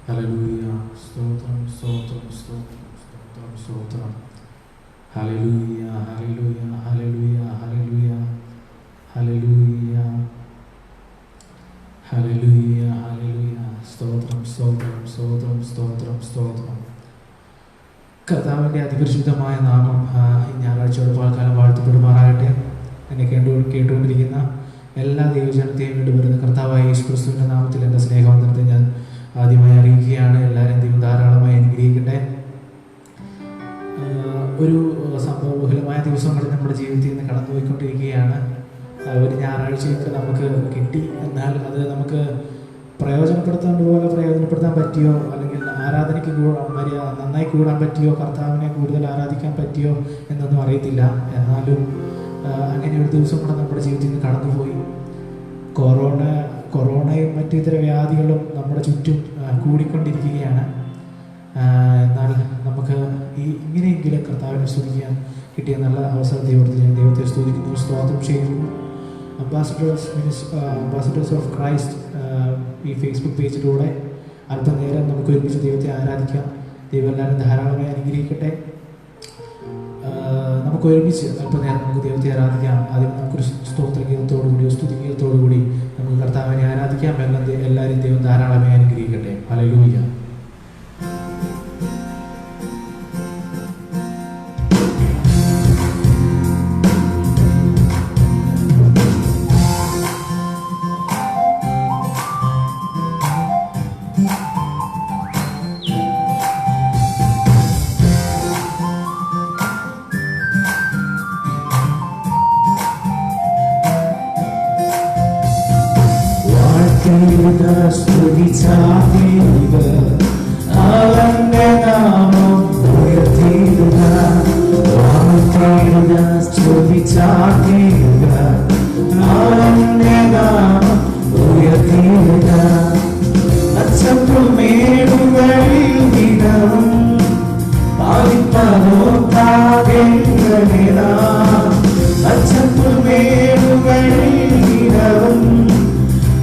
Hallelujah. സ്തോത്രം സ്തോത്രം സ്തോത്രം സ്തോത്രം സ്തോത്രം. Hallelujah hallelujah hallelujah hallelujah hallelujah hallelujah hallelujah. സ്തോത്രം സ്തോത്രം സ്തോത്രം സ്തോത്രം സ്തോത്രം. കർത്താവിൻ്റെ അതിപരിശുദ്ധമായ നാമം ഈ ഞായറാഴ്ചയോട് പാൽക്കാലം വാഴ്ത്തപ്പെടുമാറാകട്ടെ. എന്നെ കേട്ടുകൊണ്ടിരിക്കുന്ന എല്ലാ ദൈവജനത്തെയും കൊണ്ടുവരുന്ന കർത്താവായ യേശുക്രിസ്തുവിൻ്റെ നാമത്തിൽ എൻ്റെ സ്നേഹവന്ദനത്തെ ഞാൻ ആദ്യമായി അറിയിക്കുകയാണ്. എല്ലാവരും ദൈവം ധാരാളമായി അനുഗ്രഹിക്കട്ടെ. ഒരു സംഭവബഹുലമായ ദിവസങ്ങൾ നമ്മുടെ ജീവിതത്തിൽ നിന്ന് കടന്നുപോയിക്കൊണ്ടിരിക്കുകയാണ്. ഒരു ഞായറാഴ്ചയൊക്കെ നമുക്ക് കിട്ടി. എന്നാൽ അത് നമുക്ക് പ്രയോജനപ്പെടുത്താൻ പറ്റിയോ, അല്ലെങ്കിൽ ആരാധനയ്ക്ക് നന്നായി കൂടാൻ പറ്റിയോ, കർത്താവിനെ കൂടുതൽ ആരാധിക്കാൻ പറ്റിയോ എന്നൊന്നും അറിയത്തില്ല. എന്നാലും അങ്ങനെ ഒരു ദിവസം കൂടെ നമ്മുടെ ജീവിതത്തിൽ നിന്ന് കടന്നുപോയി. കൊറോണയും മറ്റു ഇതര വ്യാധികളും നമ്മുടെ ചുറ്റും കൂടിക്കൊണ്ടിരിക്കുകയാണ്. എന്നാൽ നമുക്ക് ഇങ്ങനെയെങ്കിലും കർത്താവിനെ സ്തുതിക്കാൻ കിട്ടിയ നല്ല അവസരത്തെ ഓർത്ത് ഞാൻ ദൈവത്തെ സ്തുതിക്കുന്നു, സ്തോത്രം ചെയ്യുന്നു. അംബാസഡേഴ്സ് ഓഫ് ക്രൈസ്റ്റ് ഈ ഫേസ്ബുക്ക് പേജിലൂടെ അല്പനേരം നമുക്ക് ഒരുമിച്ച് ദൈവത്തെ ആരാധിക്കാം. ദൈവം എല്ലാവരും ധാരാളമായി അനുഗ്രഹിക്കട്ടെ. നമുക്ക് ഒരുമിച്ച് അല്പനേരം നമുക്ക് ദൈവത്തെ ആരാധിക്കാം. ആദ്യം നമുക്കൊരു സ്തോത്രഗീതത്തോടുകൂടി സ്തുതിഗീതത്തോടുകൂടി നമുക്ക് കർത്താവിനെ ആരാധിക്കാം. എല്ലാവരും ദൈവം ധാരാളമായി അനുഗ്രഹിക്കട്ടെ. ഹല്ലേലൂയ. അവന്റെ നാമം ഉയർത്തിയിടുക, വാഴ്ത്തിയിടുക, സ്തുതിച്ചാർത്തിയിടുക. അവന്റെ നാമം ഉയർത്തിയിടുക. അച്ചപ്പുമേടുകളിൽ ദിനവും പാലിപ്പതോത്താകെങ്ങളിതാ. അച്ചപ്പുമേടുകളിൽ ദിനവും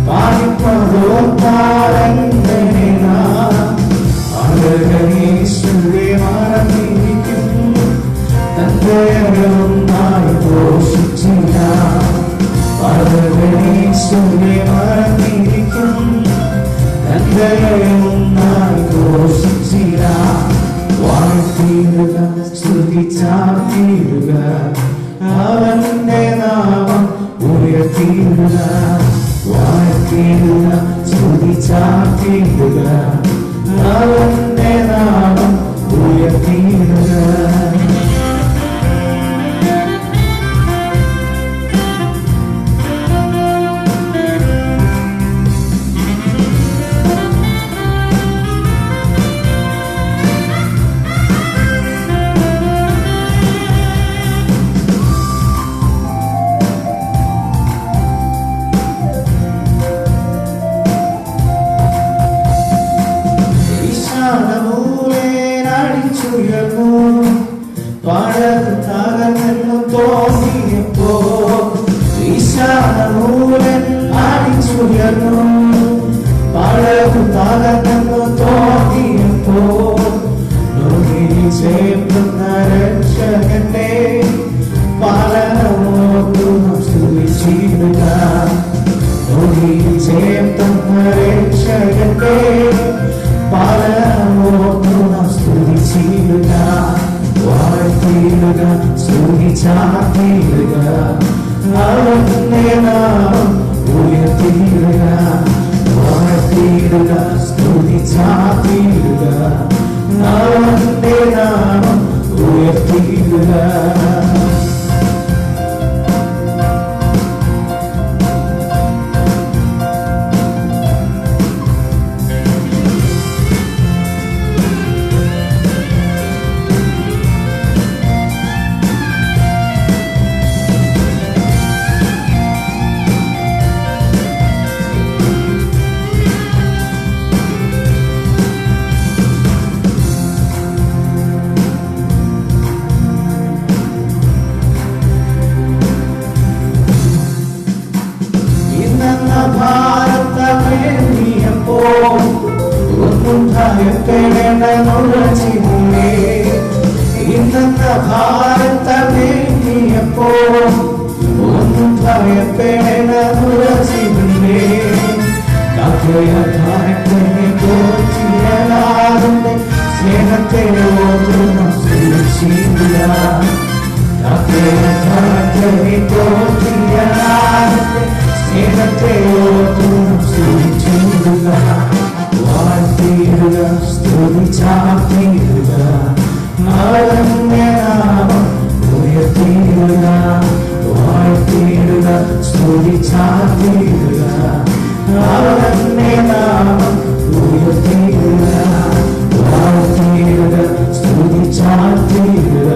പാലിപ്പതോത്താരങ്ങളിതാ. അഴകനീശ്വരെ മറന്നിരിക്കും, തന്റെയൊന്നായി ഘോഷിച്ചില്ല. അഴകനീശ്വരെ മറന്നിരിക്കും, തന്റെയൊന്നായി ഘോഷിച്ചില്ല. വാഴ്ത്തിയിടുക, സ്തുതിച്ചാർത്തിയിടുക, അവന്റെ നാമം ഉയർത്തിയിടുക. വാഴ്ത്തിയിടുക, സ്തുതിച്ചാർത്തിയിടുക, അവന്റെ നാമം ഉയർത്തിയിടുക. പഴകുത്താകെന്നു തോന്നിയപ്പോ ഈശാനമൂലൻ അടിച്ചുയർന്നു. പഴകുത്താകെന്നു തോന്നിയപ്പോ ചേർക്കുന്ന രക്ഷകന്റെ പാലനമോർത്തു സ്തുതിച്ചിടുക. ചേർത്തുന്ന രക്ഷകന്റെ പാലനമോർത്തു സ്തുതിച്ചിടുക. വാഴ്ത്തിയിടുക, സ്തുതിച്ചാർത്തിയിടുക, അവന്റെ നാമം ഉയർത്തിയിടുക. വാഴ്ത്തിയിടുക, സ്തുതിച്ചാർത്തിയിടുക, അവന്റെ നാമം ഉയർത്തിയിടുക. ഭയപ്പെടേണ്ട നുഴച്ചില്ലേ ഇന്നത്തെ ഭാരത്തെ നീങ്ങിയപ്പോ ഒന്നും ഭയപ്പെടേണ്ട നുഴച്ചില്ലേ സ്നേഹത്തെ ഓർത്തും സൂക്ഷിക്കുക സ്നേഹത്തെ ഓർത്തും സൂക്ഷിക്കുക വാഴ്ത്തിയിടുക സ്തുതിച്ചാർത്തിയിടുക നാമം ഉയർത്തിയിടുക വാഴ്ത്തിയിടുക സ്തുതിച്ചാർത്തിയിടുക അവന്റെ നാമം ഉയർത്തിയിടുക വാഴ്ത്തിയിടുക സ്തുതിച്ചാർത്തിയിടുക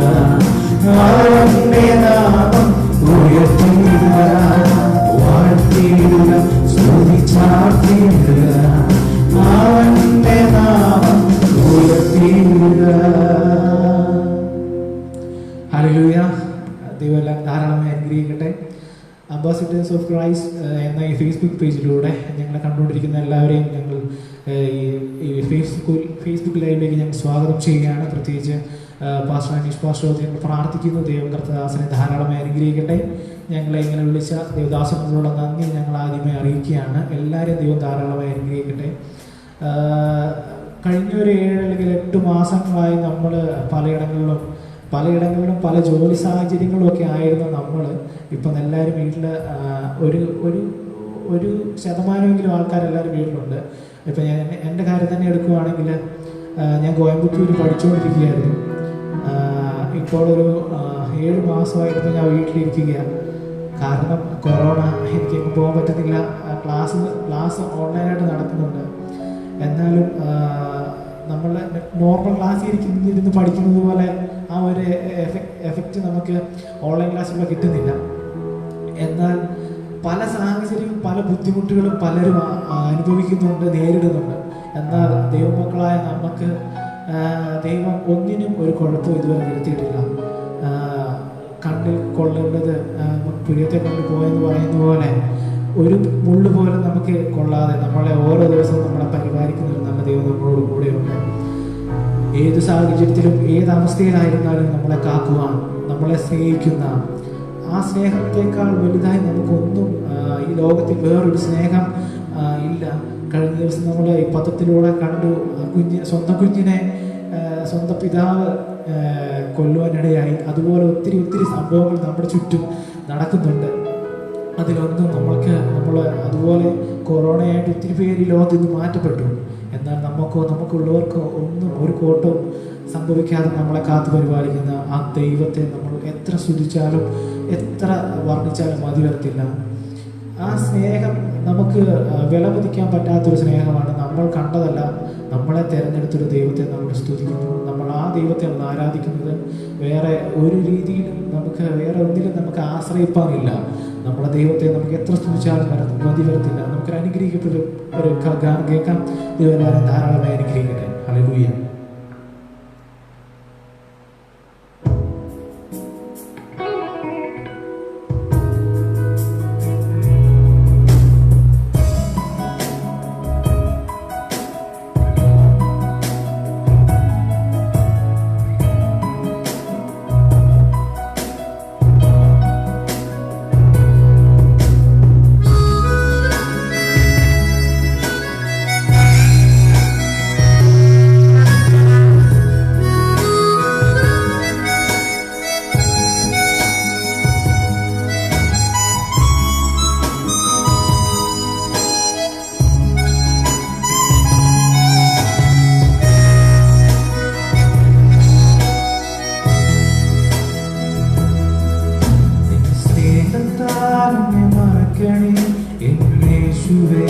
അവന്റെ നാമം ഉയർത്തിയിടുക വാഴ്ത്തിയിടുക സ്തുതിച്ചാർത്തിയിടുക അവന്റെ നാമം ഉയർത്തിയിടുക. ഹല്ലേലൂയ. ദൈവമെല്ലാം ധാരാളമായി അനുഗ്രഹിക്കട്ടെ. അംബാസിഡേഴ്സ് ഓഫ് ക്രൈസ്റ്റ് എന്ന ഈ ഫേസ്ബുക്ക് പേജിലൂടെ ഞങ്ങളെ കണ്ടുകൊണ്ടിരിക്കുന്ന എല്ലാവരെയും ഞങ്ങൾ ഈ ഫേസ്ബുക്ക് ലൈവിലേക്ക് ഞങ്ങൾ സ്വാഗതം ചെയ്യുകയാണ്. പ്രത്യേകിച്ച് പാസ്റ്റർ അനീഷ് പാസ്റ്റർ ഞങ്ങൾ പ്രാർത്ഥിക്കുന്നു. ദൈവം കർത്തദാസനെ ധാരാളമായി അനുഗ്രഹിക്കട്ടെ. ഞങ്ങളെ ഇങ്ങനെ വിളിച്ച ദൈവദാസനോടുള്ള നന്ദി ഞങ്ങൾ ആദ്യമേ അറിയിക്കുകയാണ്. എല്ലാവരെയും ദൈവം ധാരാളമായി അനുഗ്രഹിക്കട്ടെ. കഴിഞ്ഞ ഒരു 7 അല്ലെങ്കിൽ 8 മാസങ്ങളായി നമ്മൾ പലയിടങ്ങളിലും പല ജോലി സാഹചര്യങ്ങളും ഒക്കെ ആയിരുന്നു നമ്മൾ. ഇപ്പം എല്ലാവരും വീട്ടിൽ ഒരു ശതമാനമെങ്കിലും ആൾക്കാരെല്ലാവരും വീട്ടിലുണ്ട്. ഇപ്പം എൻ്റെ കാര്യം തന്നെ എടുക്കുകയാണെങ്കിൽ ഞാൻ കോയമ്പത്തൂർ പഠിച്ചുകൊണ്ടിരിക്കുകയായിരുന്നു. ഇപ്പോൾ ഒരു 7 മാസമായിട്ട് ഞാൻ വീട്ടിലിരിക്കുകയാണ്. കാരണം കൊറോണ, എനിക്കെങ്ങും പോകാൻ പറ്റുന്നില്ല. ക്ലാസ് ഓൺലൈനായിട്ട് നടക്കുന്നുണ്ട്. എന്നാലും നമ്മൾ നോർമൽ ക്ലാസ്സിൽ ഇരുന്ന് പഠിക്കുന്നത് പോലെ ആ ഒരു എഫക്റ്റ് നമുക്ക് ഓൺലൈൻ ക്ലാസ്സിലൂടെ കിട്ടുന്നില്ല. എന്നാൽ പല സാഹചര്യവും പല ബുദ്ധിമുട്ടുകളും പലരും അനുഭവിക്കുന്നുണ്ട്, നേരിടുന്നുണ്ട്. എന്നാൽ ദൈവമക്കളായ നമുക്ക് ദൈവം ഒന്നിനും ഒരു കുഴപ്പവും ഇതുവരെ വരുത്തിയിട്ടില്ല. കണ്ണിൽ കൊള്ളേണ്ടത് പുരിയത്തെ കൊണ്ടുപോയെന്ന് പറയുന്ന പോലെ ഒരു മുള്ളു പോലെ നമുക്ക് കൊള്ളാതെ നമ്മളെ ഓരോ ദിവസവും നമ്മളെ പരിപാലിക്കുന്ന ഒരു നല്ല ദൈവം നമ്മളോട് കൂടെയുണ്ട്. ഏത് സാഹചര്യത്തിലും ഏത് അവസ്ഥയിലായിരുന്നാലും നമ്മളെ കാക്കുവാൻ, നമ്മളെ സ്നേഹിക്കുന്ന ആ സ്നേഹത്തെക്കാൾ വലുതായി നമുക്കൊന്നും ഈ ലോകത്തിൽ വേറൊരു സ്നേഹം ഇല്ല. കഴിഞ്ഞ ദിവസം നമ്മൾ ഈ പത്രത്തിലൂടെ കണ്ടു, സ്വന്തം കുഞ്ഞിനെ സ്വന്തം പിതാവ് കൊല്ലുവാനിടയായി. അതുപോലെ ഒത്തിരി സംഭവങ്ങൾ നമ്മുടെ ചുറ്റും നടക്കുന്നുണ്ട്. അതിലൊന്നും നമ്മൾ അതുപോലെ കൊറോണയായിട്ട് ഒത്തിരി പേര് ലോകത്ത് നിന്ന് മാറ്റപ്പെട്ടു. എന്നാൽ നമുക്കുള്ളവർക്കോ ഒന്നും ഒരു കോട്ടവും സംഭവിക്കാതെ നമ്മളെ കാത്തു പരിപാലിക്കുന്ന ആ ദൈവത്തെ നമ്മൾ എത്ര സ്തുതിച്ചാലും എത്ര വർണ്ണിച്ചാലും മതി വരത്തില്ല. ആ സ്നേഹം നമുക്ക് വിലമതിക്കാൻ പറ്റാത്തൊരു സ്നേഹമാണ്. നമ്മൾ കണ്ടതല്ല, നമ്മളെ തിരഞ്ഞെടുത്തൊരു ദൈവത്തെ നമ്മൾ സ്തുതിക്കുന്നു. നമ്മൾ ആ ദൈവത്തെ നമ്മൾ ആരാധിക്കുന്നത്. വേറെ ഒരു രീതിയിലും വേറെ ഒന്നിലും നമുക്ക് ആശ്രയിപ്പാനില്ല. നമ്മളെ ദൈവത്തെ നമുക്ക് എത്ര സ്തുതിച്ചാലും മതി വരത്തില്ല. നമുക്കൊരു അനുഗ്രഹിക്കപ്പെട്ടൊരു ഗാനം കേൾക്കാം. ദൈവം ധാരാളമായി അനുഗ്രഹിക്കട്ടെ. ഹല്ലേലൂയ. യേശുവേ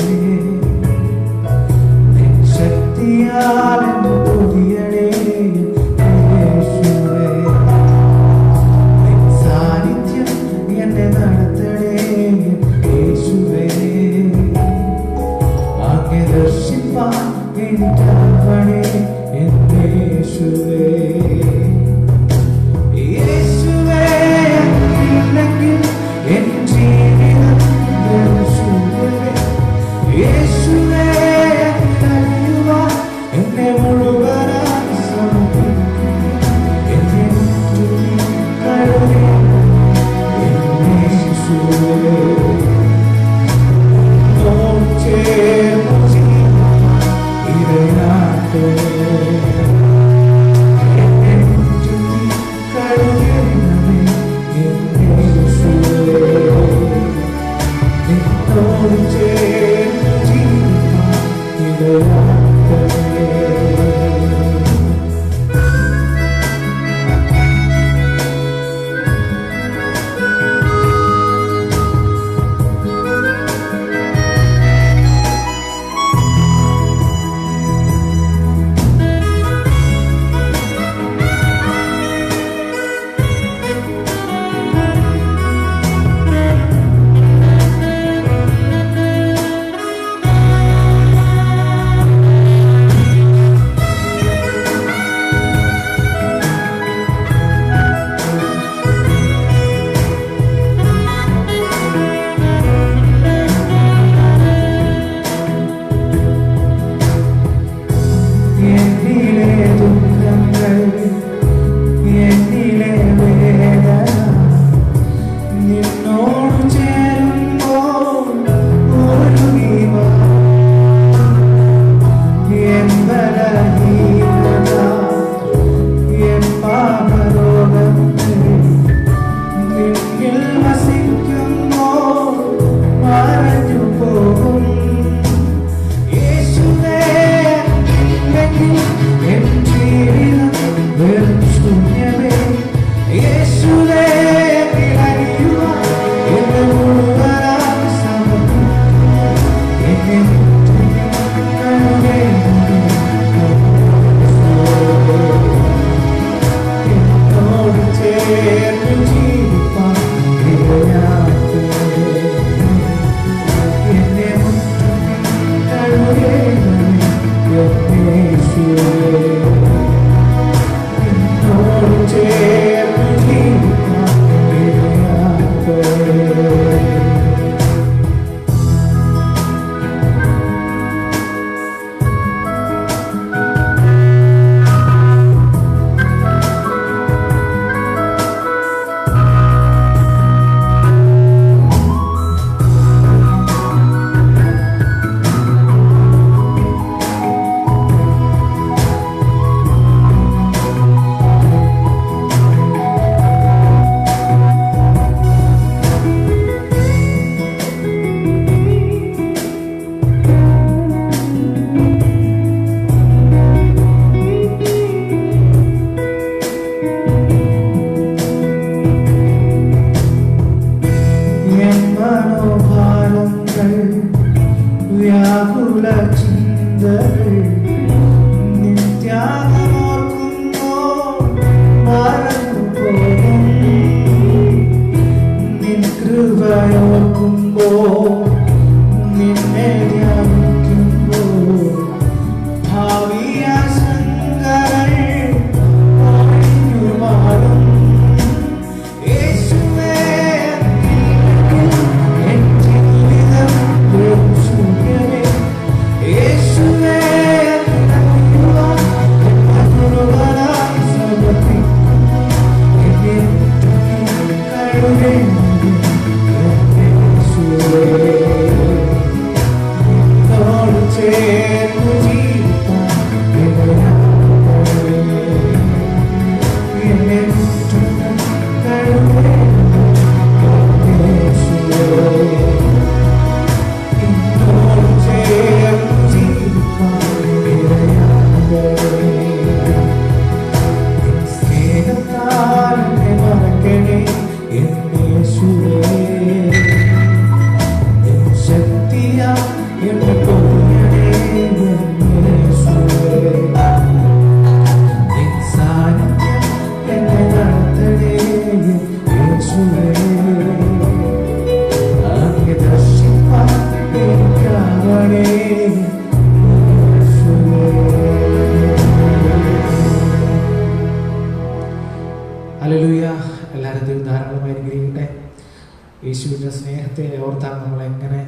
യേശുവിൻ്റെ സ്നേഹത്തെ ഓർത്താൽ നമ്മൾ എങ്ങനെ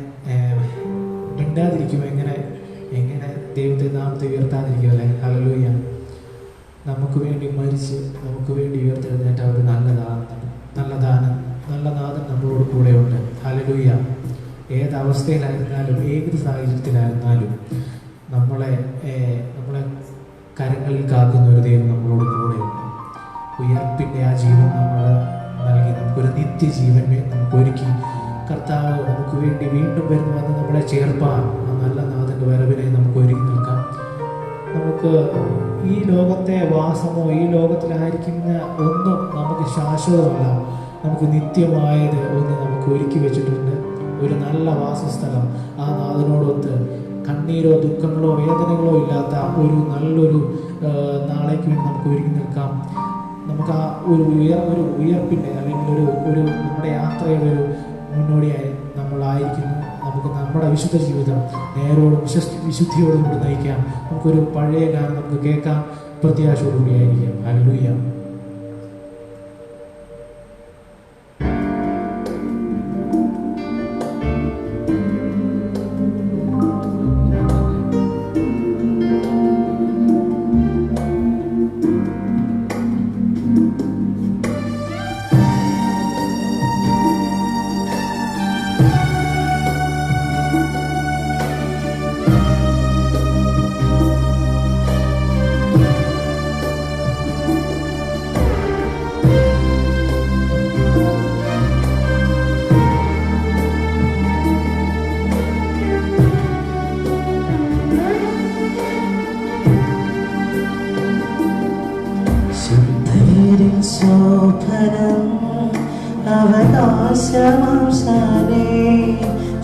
മിണ്ടാതിരിക്കും, എങ്ങനെ ദൈവത്തെ നാമത്തെ ഉയർത്താതിരിക്കും അല്ലേ? ഹല്ലേലൂയ. നമുക്ക് വേണ്ടി മരിച്ച് നമുക്ക് വേണ്ടി ഉയർത്തെഴുന്നേറ്റ ഒരു നല്ല നാഥൻ നമ്മളോട് കൂടെയുണ്ട്. ഹല്ലേലൂയ. ഏതവസ്ഥയിലായിരുന്നാലും ഏത് സാഹചര്യത്തിലായിരുന്നാലും നമ്മളെ കരങ്ങളിൽ കാക്കുന്ന ഒരു ദൈവം നമ്മളോട് കൂടെയുണ്ട്. ഉയർപ്പിൻ്റെ ആ ജീവൻ നമ്മൾ നൽകി നമുക്കൊരു നിത്യജീവൻ നമുക്ക് ഒരുക്കി കർത്താവ് നമുക്ക് വേണ്ടി വീണ്ടും വരുന്നു വന്ന് നമ്മളെ ചേർപ്പാൻ ആ നല്ല നാഥൻ്റെ വരവിനെ നമുക്ക് ഒരുക്കി നിൽക്കാം. നമുക്ക് ഈ ലോകത്തെ വാസമോ ഈ ലോകത്തിലായിരിക്കുന്ന ഒന്നും നമുക്ക് ശാശ്വതമല്ല. നമുക്ക് നിത്യമായത് ഒന്ന് നമുക്ക് ഒരുക്കി വെച്ചിട്ടുണ്ട്, ഒരു നല്ല വാസസ്ഥലം. ആ നാഥനോടൊത്ത് കണ്ണീരോ ദുഃഖങ്ങളോ വേദനകളോ ഇല്ലാത്ത ഒരു നല്ലൊരു നാളേക്ക് വേണ്ടി നമുക്ക് ഒരുങ്ങി നിൽക്കാം. നമുക്ക് ആ ഒരു ഉയർപ്പിൻ്റെ അല്ലെങ്കിൽ ഒരു നമ്മുടെ യാത്രയുടെ ഒരു മുന്നോടിയായി നമ്മളായിരിക്കുന്നു. നമുക്ക് നമ്മുടെ വിശുദ്ധ ജീവിതം നേരോടും വിശുദ്ധിയോടും കൂടി നയിക്കാം. നമുക്കൊരു പഴയ ഗാനം നമുക്ക് കേൾക്കാം, പ്രത്യാശയോടുകൂടിയായിരിക്കാം. ഹല്ലേലൂയ. ശോഭനം അവകാശമാംശാനേ,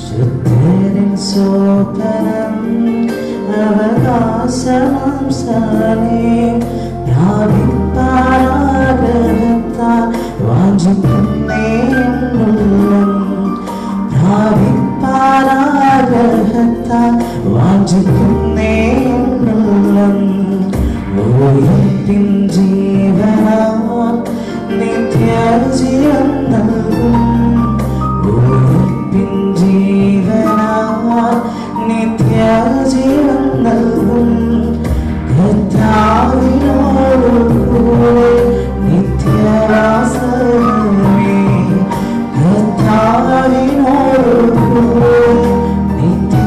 ശുദ്ധരിൻ ശോഭനം അവകാശമാംശാനേ, പ്രാപിപ്പാരാഗ്രഹത്താൽ വാഞ്ചിക്കുന്നേന്നുള്ളം, പ്രാപിപ്പാരാഗ്രഹത്താൽ വാഞ്ചിക്കുന്നേന്നുള്ളം, ഉയർപ്പിൻ ജീവനാൽ നിത്യജീവൻ നൽകും, ഉയർപ്പിൻ ജീവനാൽ നിത്യജീവൻ നൽകും, കർത്താവിനോടുകൂടെ നിത്യവാസമേ, കർത്താവിനോടുകൂടെ നിത്യവാസമേ.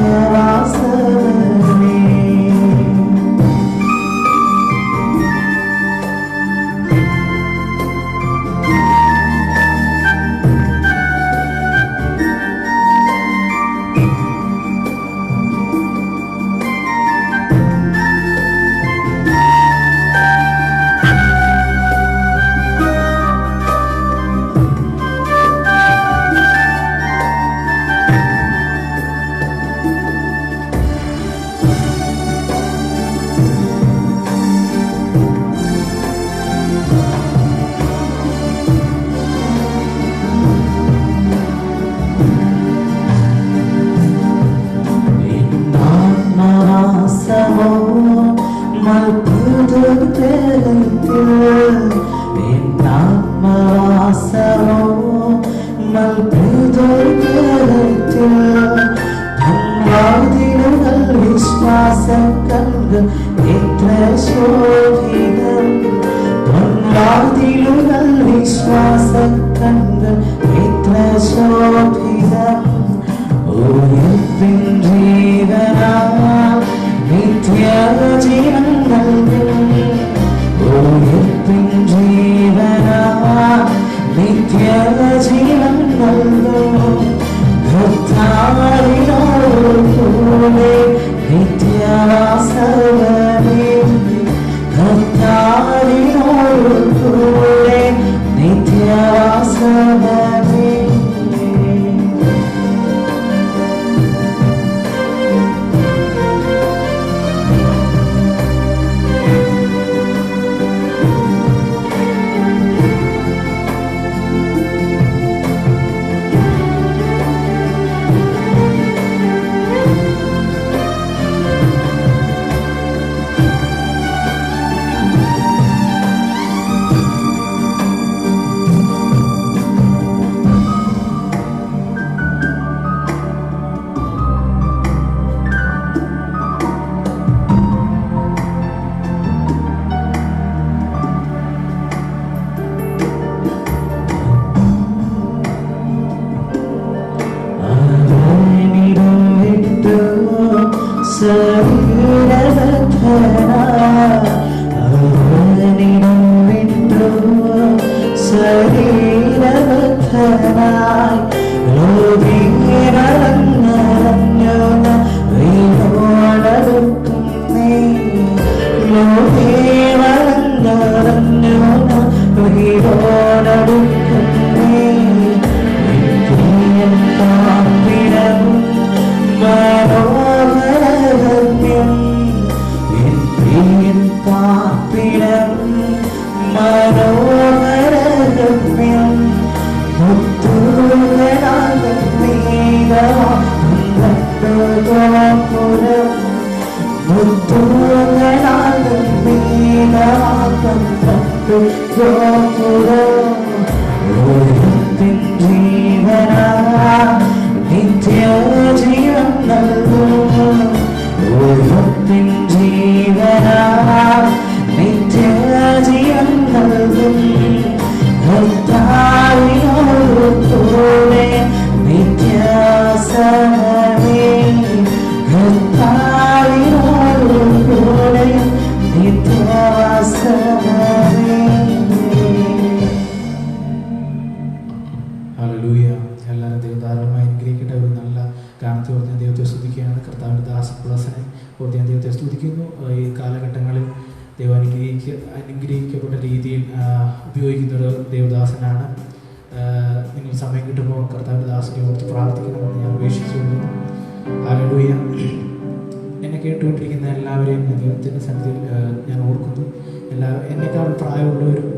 അനുഗ്രഹിക്കപ്പെട്ട രീതിയിൽ ഉപയോഗിക്കുന്നൊരു ദേവദാസനാണ്. നിങ്ങൾ സമയം കിട്ടുമ്പോൾ കർത്താവിൻ്റെ ദാസനെ ഓർത്ത് പ്രാർത്ഥിക്കണമെന്ന് ഞാൻ അപേക്ഷിച്ചുകൊള്ളുന്നു. ഹല്ലേലൂയ. എന്നെ കേട്ടുകൊണ്ടിരിക്കുന്ന എല്ലാവരെയും ദൈവത്തിൻ്റെ സന്നിധിയിൽ ഞാൻ ഓർക്കുന്നു. എന്നെക്കാൾ പ്രായമുള്ളവരും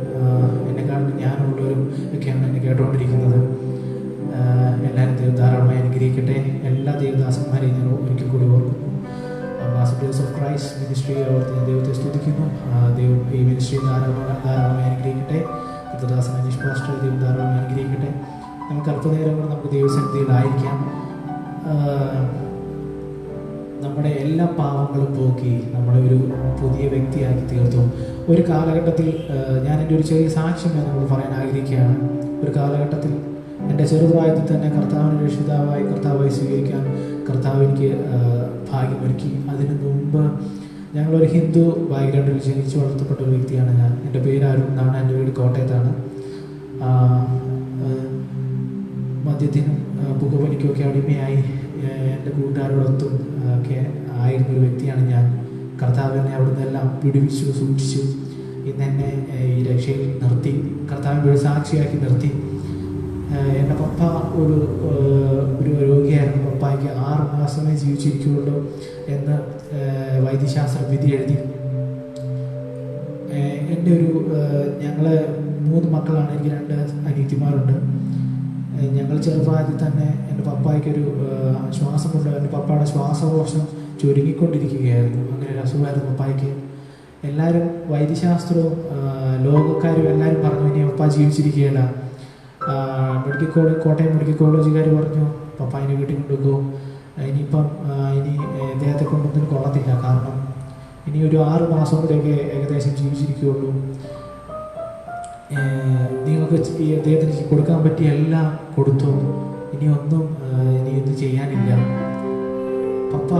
എന്നെക്കാൾ ജ്ഞാനമുള്ളവരും ഒക്കെയാണ് എന്നെ കേട്ടുകൊണ്ടിരിക്കുന്നത്. എല്ലാവരും ദൈവം ധാരാളമായി അനുഗ്രഹിക്കട്ടെ. എല്ലാ ദേവദാസന്മാരെയും ഞാൻ ഒരിക്കൽ കൂടി ഓർക്കുന്നു. അംബാസഡേഴ്സ് ഓഫ് ക്രൈസ്റ്റ് മിനിസ്ട്രി ഓർത്ത് ഞാൻ ദൈവത്തെ സ്തുതിക്കുന്നു. ദൈവം ഈ മിനിസ്ട്രി ധാരാളമായി അനുഗ്രഹിക്കട്ടെ. കർത്തദാസൻ അനീഷ് പാസ്റ്റർ ദൈവം ധാരാളമായി അനുഗ്രഹിക്കട്ടെ. നമുക്ക് അല്പനേരം കൂടെ നമുക്ക് ദൈവസന്നിധിയിലായിരിക്കാം. നമ്മുടെ എല്ലാ പാവങ്ങളും പോക്കി നമ്മളെ ഒരു പുതിയ വ്യക്തിയാക്കി തീർത്തു. ഒരു കാലഘട്ടത്തിൽ ഞാൻ എൻ്റെ ഒരു ചെറിയ സാക്ഷ്യം നമ്മൾ പറയാൻ ആഗ്രഹിക്കുകയാണ്. ഒരു കാലഘട്ടത്തിൽ എൻ്റെ ചെറുപ്രായത്തിൽ തന്നെ കർത്താവിനെ കർത്താവായി സ്വീകരിക്കാൻ കർത്താവ് എനിക്ക് ഭാഗ്യമൊരുക്കി. അതിനു മുമ്പ് ഞങ്ങളൊരു ഹിന്ദു ബാക്ക്ഗ്രൗണ്ടിൽ ജനിച്ചു വളർത്തപ്പെട്ട ഒരു വ്യക്തിയാണ് ഞാൻ. എൻ്റെ പേര് അരുൺ എന്നാണ്. എൻ്റെ വീട് കോട്ടയത്താണ്. മദ്യത്തിനും പുകവലിക്കുമൊക്കെ അടിമയായി എൻ്റെ കൂട്ടുകാരോടൊത്തും ഒക്കെ ആയിരുന്നൊരു വ്യക്തിയാണ് ഞാൻ. കർത്താവ് എന്നെ അവിടെ നിന്നെല്ലാം പിടിവിച്ചു സൂക്ഷിച്ചു. ഇന്നെന്നെ ഈ രക്ഷയിൽ നിർത്തി, കർത്താവിൻ്റെ ഒരു സാക്ഷിയാക്കി നിർത്തി. എൻ്റെ പപ്പ ഒരു രോഗിയായിരുന്നു. പപ്പായ്ക്ക് 6 മാസമേ ജീവിച്ചിരിക്കുകയുള്ളൂ എന്ന് വൈദ്യശാസ്ത്ര വിധി എഴുതി. എൻ്റെ ഞങ്ങൾ 3 മക്കളാണ്. എനിക്ക് 2 അനിയത്തിമാരുണ്ട്. ഞങ്ങൾ ചെറുപ്രായത്തിൽ തന്നെ എൻ്റെ പപ്പായ്ക്കൊരു ശ്വാസമുണ്ട്. എൻ്റെ പപ്പയുടെ ശ്വാസകോശം ചുരുങ്ങിക്കൊണ്ടിരിക്കുകയായിരുന്നു. അങ്ങനെ ഒരു അസുഖമായിരുന്നു പപ്പായ്ക്ക്. എല്ലാവരും വൈദ്യശാസ്ത്രവും ലോകക്കാരും എല്ലാവരും പറഞ്ഞു ഇനി പപ്പ ജീവിച്ചിരിക്കുകയില്ല. കോട്ടയം മെഡിക്കൽ കോളേജുകാർ പറഞ്ഞു പപ്പായിനെ വീട്ടിൽ കൊണ്ടുപോകുമോ, ഇനിയിപ്പം ഇനി ഇദ്ദേഹത്തെ കൊണ്ടൊന്നും കൊള്ളത്തില്ല, കാരണം ഇനി ഒരു 6 മാസം കൂടെയൊക്കെ ഏകദേശം ജീവിച്ചിരിക്കുകയുള്ളൂ. നിങ്ങൾക്ക് അദ്ദേഹത്തിന് കൊടുക്കാൻ പറ്റിയ എല്ലാം കൊടുത്തു, ഇനിയൊന്നും ചെയ്യാനില്ല. പപ്പ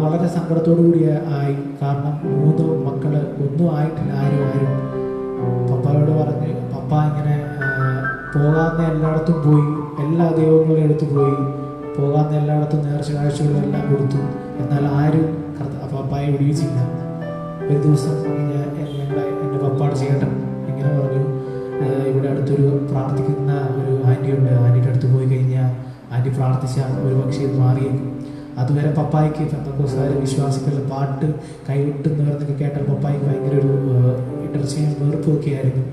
വളരെ സങ്കടത്തോടു കൂടി ആയി. കാരണം 3 മക്കൾ ഒന്നും ആയിട്ടില്ല. ആരും പപ്പായോട് പറഞ്ഞ് പപ്പ ഇങ്ങനെ പോകാവുന്ന എല്ലായിടത്തും പോയി, എല്ലാ ദൈവങ്ങളും എടുത്തു പോയി, പോകാവുന്ന എല്ലായിടത്തും നേർച്ച കാഴ്ചകളും എല്ലാം കൊടുത്തു. എന്നാൽ ആരും പപ്പായെ വിടിവിച്ചില്ല. ഒരു ദിവസം എൻ്റെ പപ്പാട് ചേട്ടൻ ഇങ്ങനെ പറഞ്ഞു, ഇവിടെ അടുത്തൊരു പ്രാർത്ഥിക്കുന്ന ഒരു ആൻറ്റിയുണ്ട്, ആൻറ്റിയുടെ അടുത്ത് പോയി കഴിഞ്ഞാൽ ആൻറ്റി പ്രാർത്ഥിച്ചാൽ ഒരു പക്ഷേ ഇത് മാറിയേക്കും. അതുവരെ പപ്പായ്ക്ക് പെന്തക്കോസ്തുകാരെ വിശ്വാസികളുടെ പാട്ട് കൈവിട്ടുന്നവരെന്നൊക്കെ കേട്ടാൽ പപ്പായ്ക്ക് ഭയങ്കര ഒരു ഇടർച്ചയും വെറുപ്പൊക്കെ ആയിരുന്നു.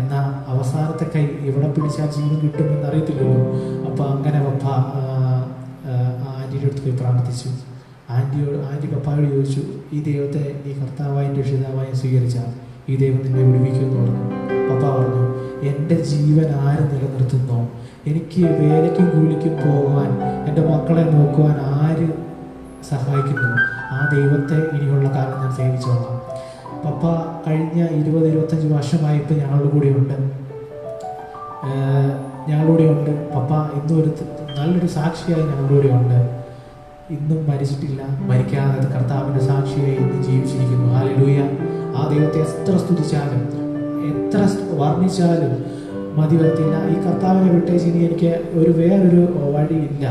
എന്നാൽ അവസാനത്തെ കൈ എവിടെ പിടിച്ചാൽ ജീവൻ കിട്ടുമെന്ന് അറിയത്തില്ലല്ലോ. അപ്പോൾ അങ്ങനെ പപ്പ ആൻറ്റിയുടെ അടുത്ത് പോയി പ്രാർത്ഥിച്ചു. ആൻറ്റി പപ്പായോട് ചോദിച്ചു, ഈ ദൈവത്തെ നീ കർത്താവായും രക്ഷിതാവായും സ്വീകരിച്ചാൽ ഈ ദൈവം നിന്നെ വിടുവിക്കുമെന്ന് പറഞ്ഞു. പപ്പ പറഞ്ഞു, എൻ്റെ ജീവൻ ആര് നിലനിർത്തുന്നോ, എനിക്ക് വേലയ്ക്കും കൂലിക്കും പോകാൻ, എൻ്റെ മക്കളെ നോക്കുവാൻ ആര് സഹായിക്കുന്നു, ആ ദൈവത്തെ ഇനിയുള്ള കാലം ഞാൻ സേവിച്ചോളാം. പപ്പ കഴിഞ്ഞ 20-25 വർഷമായി ഇപ്പം ഞങ്ങളുടെ കൂടെ ഉണ്ട്. പപ്പ ഇന്നും നല്ലൊരു സാക്ഷിയായി ഞങ്ങളുടെ കൂടെ ഉണ്ട്. ഇന്നും മരിച്ചിട്ടില്ല, മരിക്കാതെ കർത്താവിൻ്റെ സാക്ഷിയായി ഇന്ന് ജീവിച്ചിരിക്കുന്നു. ഹല്ലേലൂയ. ആ ദൈവത്തെ എത്ര സ്തുതിച്ചാലും എത്ര വർണ്ണിച്ചാലും മതി വരത്തില്ല. ഈ കർത്താവിനെ വിട്ടേച്ച് ഇനി എനിക്ക് വേറൊരു വഴിയില്ല.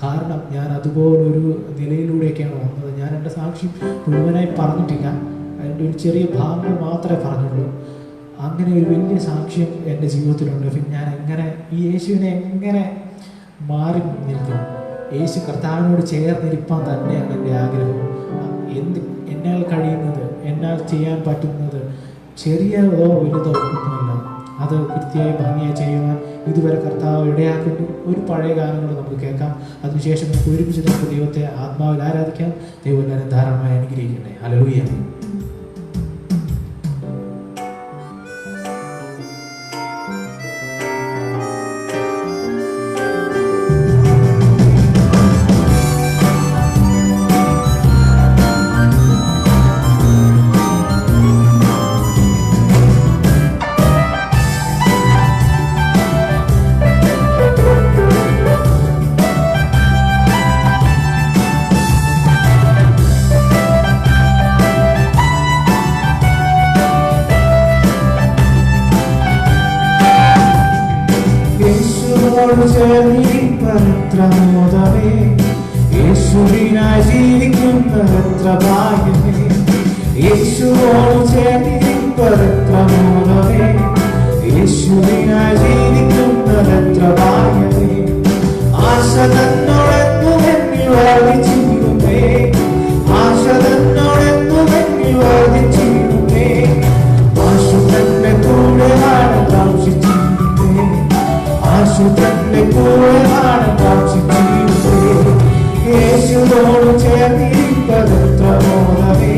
കാരണം ഞാൻ അതുപോലൊരു നിലയിലൂടെയൊക്കെയാണ് വന്നത്. ഞാൻ എൻ്റെ സാക്ഷി മുഴുവനായി പറഞ്ഞിട്ടില്ല. അതിൻ്റെ ഒരു ചെറിയ ഭാഗങ്ങൾ മാത്രമേ പറഞ്ഞുള്ളൂ. അങ്ങനെ ഒരു വലിയ സാക്ഷ്യം എൻ്റെ ജീവിതത്തിലുണ്ട്. പിന്നെ ഞാൻ എങ്ങനെ ഈ യേശുവിനെ എങ്ങനെ മാറി നിൽക്കും? യേശു കർത്താവിനോട് ചേർന്നിരിപ്പാൻ തന്നെയാണ് എൻ്റെ ആഗ്രഹം. എന്നാൽ കഴിയുന്നത്, എന്നാൽ ചെയ്യാൻ പറ്റുന്നത് ചെറിയതോ വലുതോ ഒന്നുമല്ല, അത് കൃത്യമായി ഭംഗിയായി ചെയ്യുവാൻ ഇതുവരെ കർത്താവ് ഇടയാക്കുന്നു. ഒരു പഴയ ഗാനങ്ങൾ നമുക്ക് കേൾക്കാം. അതിനുശേഷം നമുക്ക് ഒരുമിച്ച് നമുക്ക് ദൈവത്തെ ആത്മാവിൽ ആരാധിക്കാം. ദൈവം എല്ലാവരും ധാരാളമായി അനുഗ്രഹിക്കട്ടെ. ഹല്ലേലൂയ. യേശുവിനായി ജീവിക്കുന്നത്ര ഭാഗ്യമേ, യേശുവോട് ചേർന്നിരിപ്പത്ര മോദമേ, യേശുവിനായി ജീവിക്കുന്നത്ര ഭാഗ്യമേ. ആശ തന്നോടെന്നും എന്നിൽ വർദ്ധിച്ചിരുന്നേ, ആശ തന്നോടെന്നും എന്നിൽ വർദ്ധിച്ചിരുന്നേ. ആശു തന്റെ കൂടെയാണ് താമസിച്ചിരുന്നേ, ആശു തന്റെ കൂടെയാണ് താമസിച്ചിരുന്നേ. യേശുവോട് ചേർന്നിരിപ്പതത്ര മോദമേ,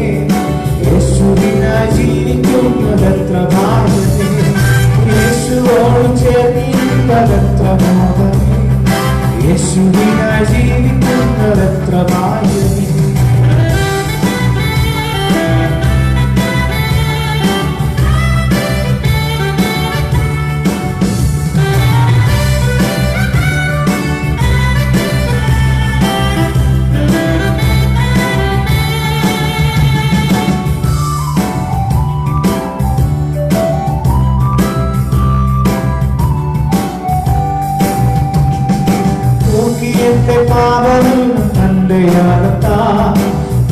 യേശുവിനായി ജീവിക്കുന്നതത്ര ഭാഗ്യമേ, യേശുവോട് ചേർന്നിരിപ്പതത്ര മോദമേ, യേശുവിനായി ജീവിക്കുന്നതത്ര ഭാഗ്യമേ. എന്റെ പാപമെല്ലാം തന്റെ യാഗത്താ,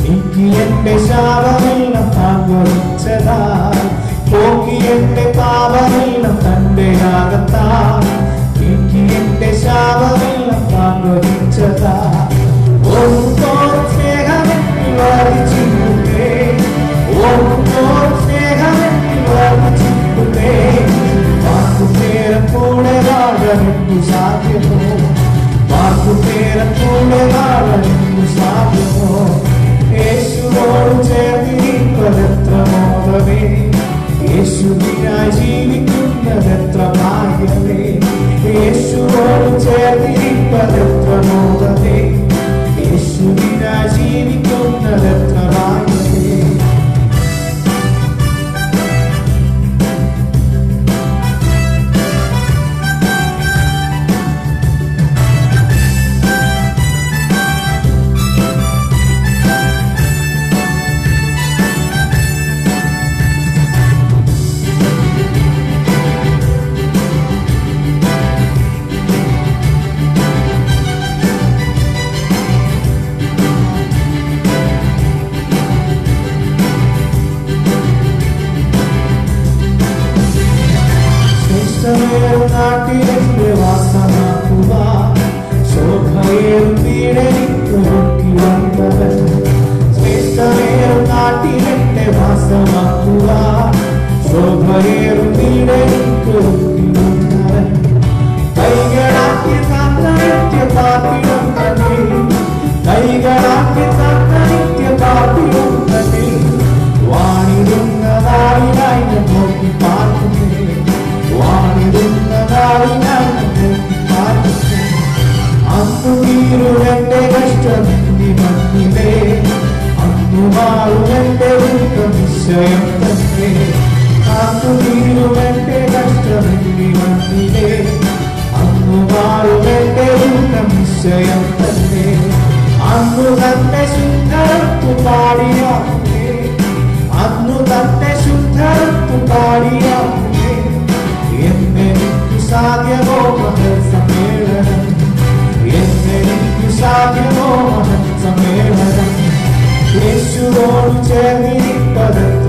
നീക്കി എന്റെ ശാപമെല്ലാം താൻ വഹിച്ചതാ. പോക്കി എന്റെ പാപമെല്ലാം തന്റെ യാഗത്താ, നീക്കി എന്റെ ശാപമെല്ലാം താൻ വഹിച്ചതാ. ഓർത്തോറും സ്നേഹമെന്നിൽ വർദ്ധിച്ചിരുന്നേ, ഓർത്തോറും സ്നേഹമെന്നിൽ വർദ്ധിച്ചിരുന്നേ. വാക്കുനേരം കൂടെ വാഴാനെന്തു സാധ്യമോ, വാക്കുനേരം കൂടെ വാഴാനെന്തു സാധ്യമോ. യേശുവോട് ചേർന്നിരിപ്പതത്ര മോദമേ, യേശുവിനായി ജീവിക്കുന്നതത്ര ഭാഗ്യമേ. യേശുവോട് ചേർന്നിരിപ്പതത്ര മോദമേ, യേശുവിനായി ജീവിക്കുന്നതത്ര ഭാഗ്യമേ. നാട്ടിലെ വാസമാക്കുക, ശോഭയേറും വീടൊരുക്കി വന്നവൻ. ശ്രേഷ്ഠമേറും നാട്ടിലെ വാസമാക്കുക, ശോഭയേറും വീടൊരുക്കി വന്നവൻ. കൈകളാക്കി നിത്യ പാപിയും തന്നെ, കൈകളാക്കി നിത്യ പാപിയും തന്നെ. വാണിടുന്ന നാളിനായി നോക്കി പാർക്കുന്നേ, വാണിടുന്ന നാളിനായി നോക്കി പാർക്കുന്നേ. അന്നു തീരുവെന്റെ കഷ്ടമെന്നി മണ്ണിലേ, അന്നു മാറുവെന്റെ ദുഃഖം നിശ്ചയം തന്നെ. അന്നു തീരുവെന്റെ കഷ്ടമെന്നി മണ്ണിലേ, അന്നു മാറുവെന്റെ ദുഃഖം നിശ്ചയം തന്നെ. അന്നു തന്നെ ശുദ്ധർത്തു പാടിയാകുന്നേ, അന്നു തന്നെ ശുദ്ധർത്തു പാടിയാകുന്നേ. എന്നെനിക്കു സാധ്യമോ മഹൽ സമ്മേളനം, എന്നെനിക്കു സാധ്യമോ മഹൽ സമ്മേളനം. യേശുവോട് ചേർന്നിരിപ്പതത്ര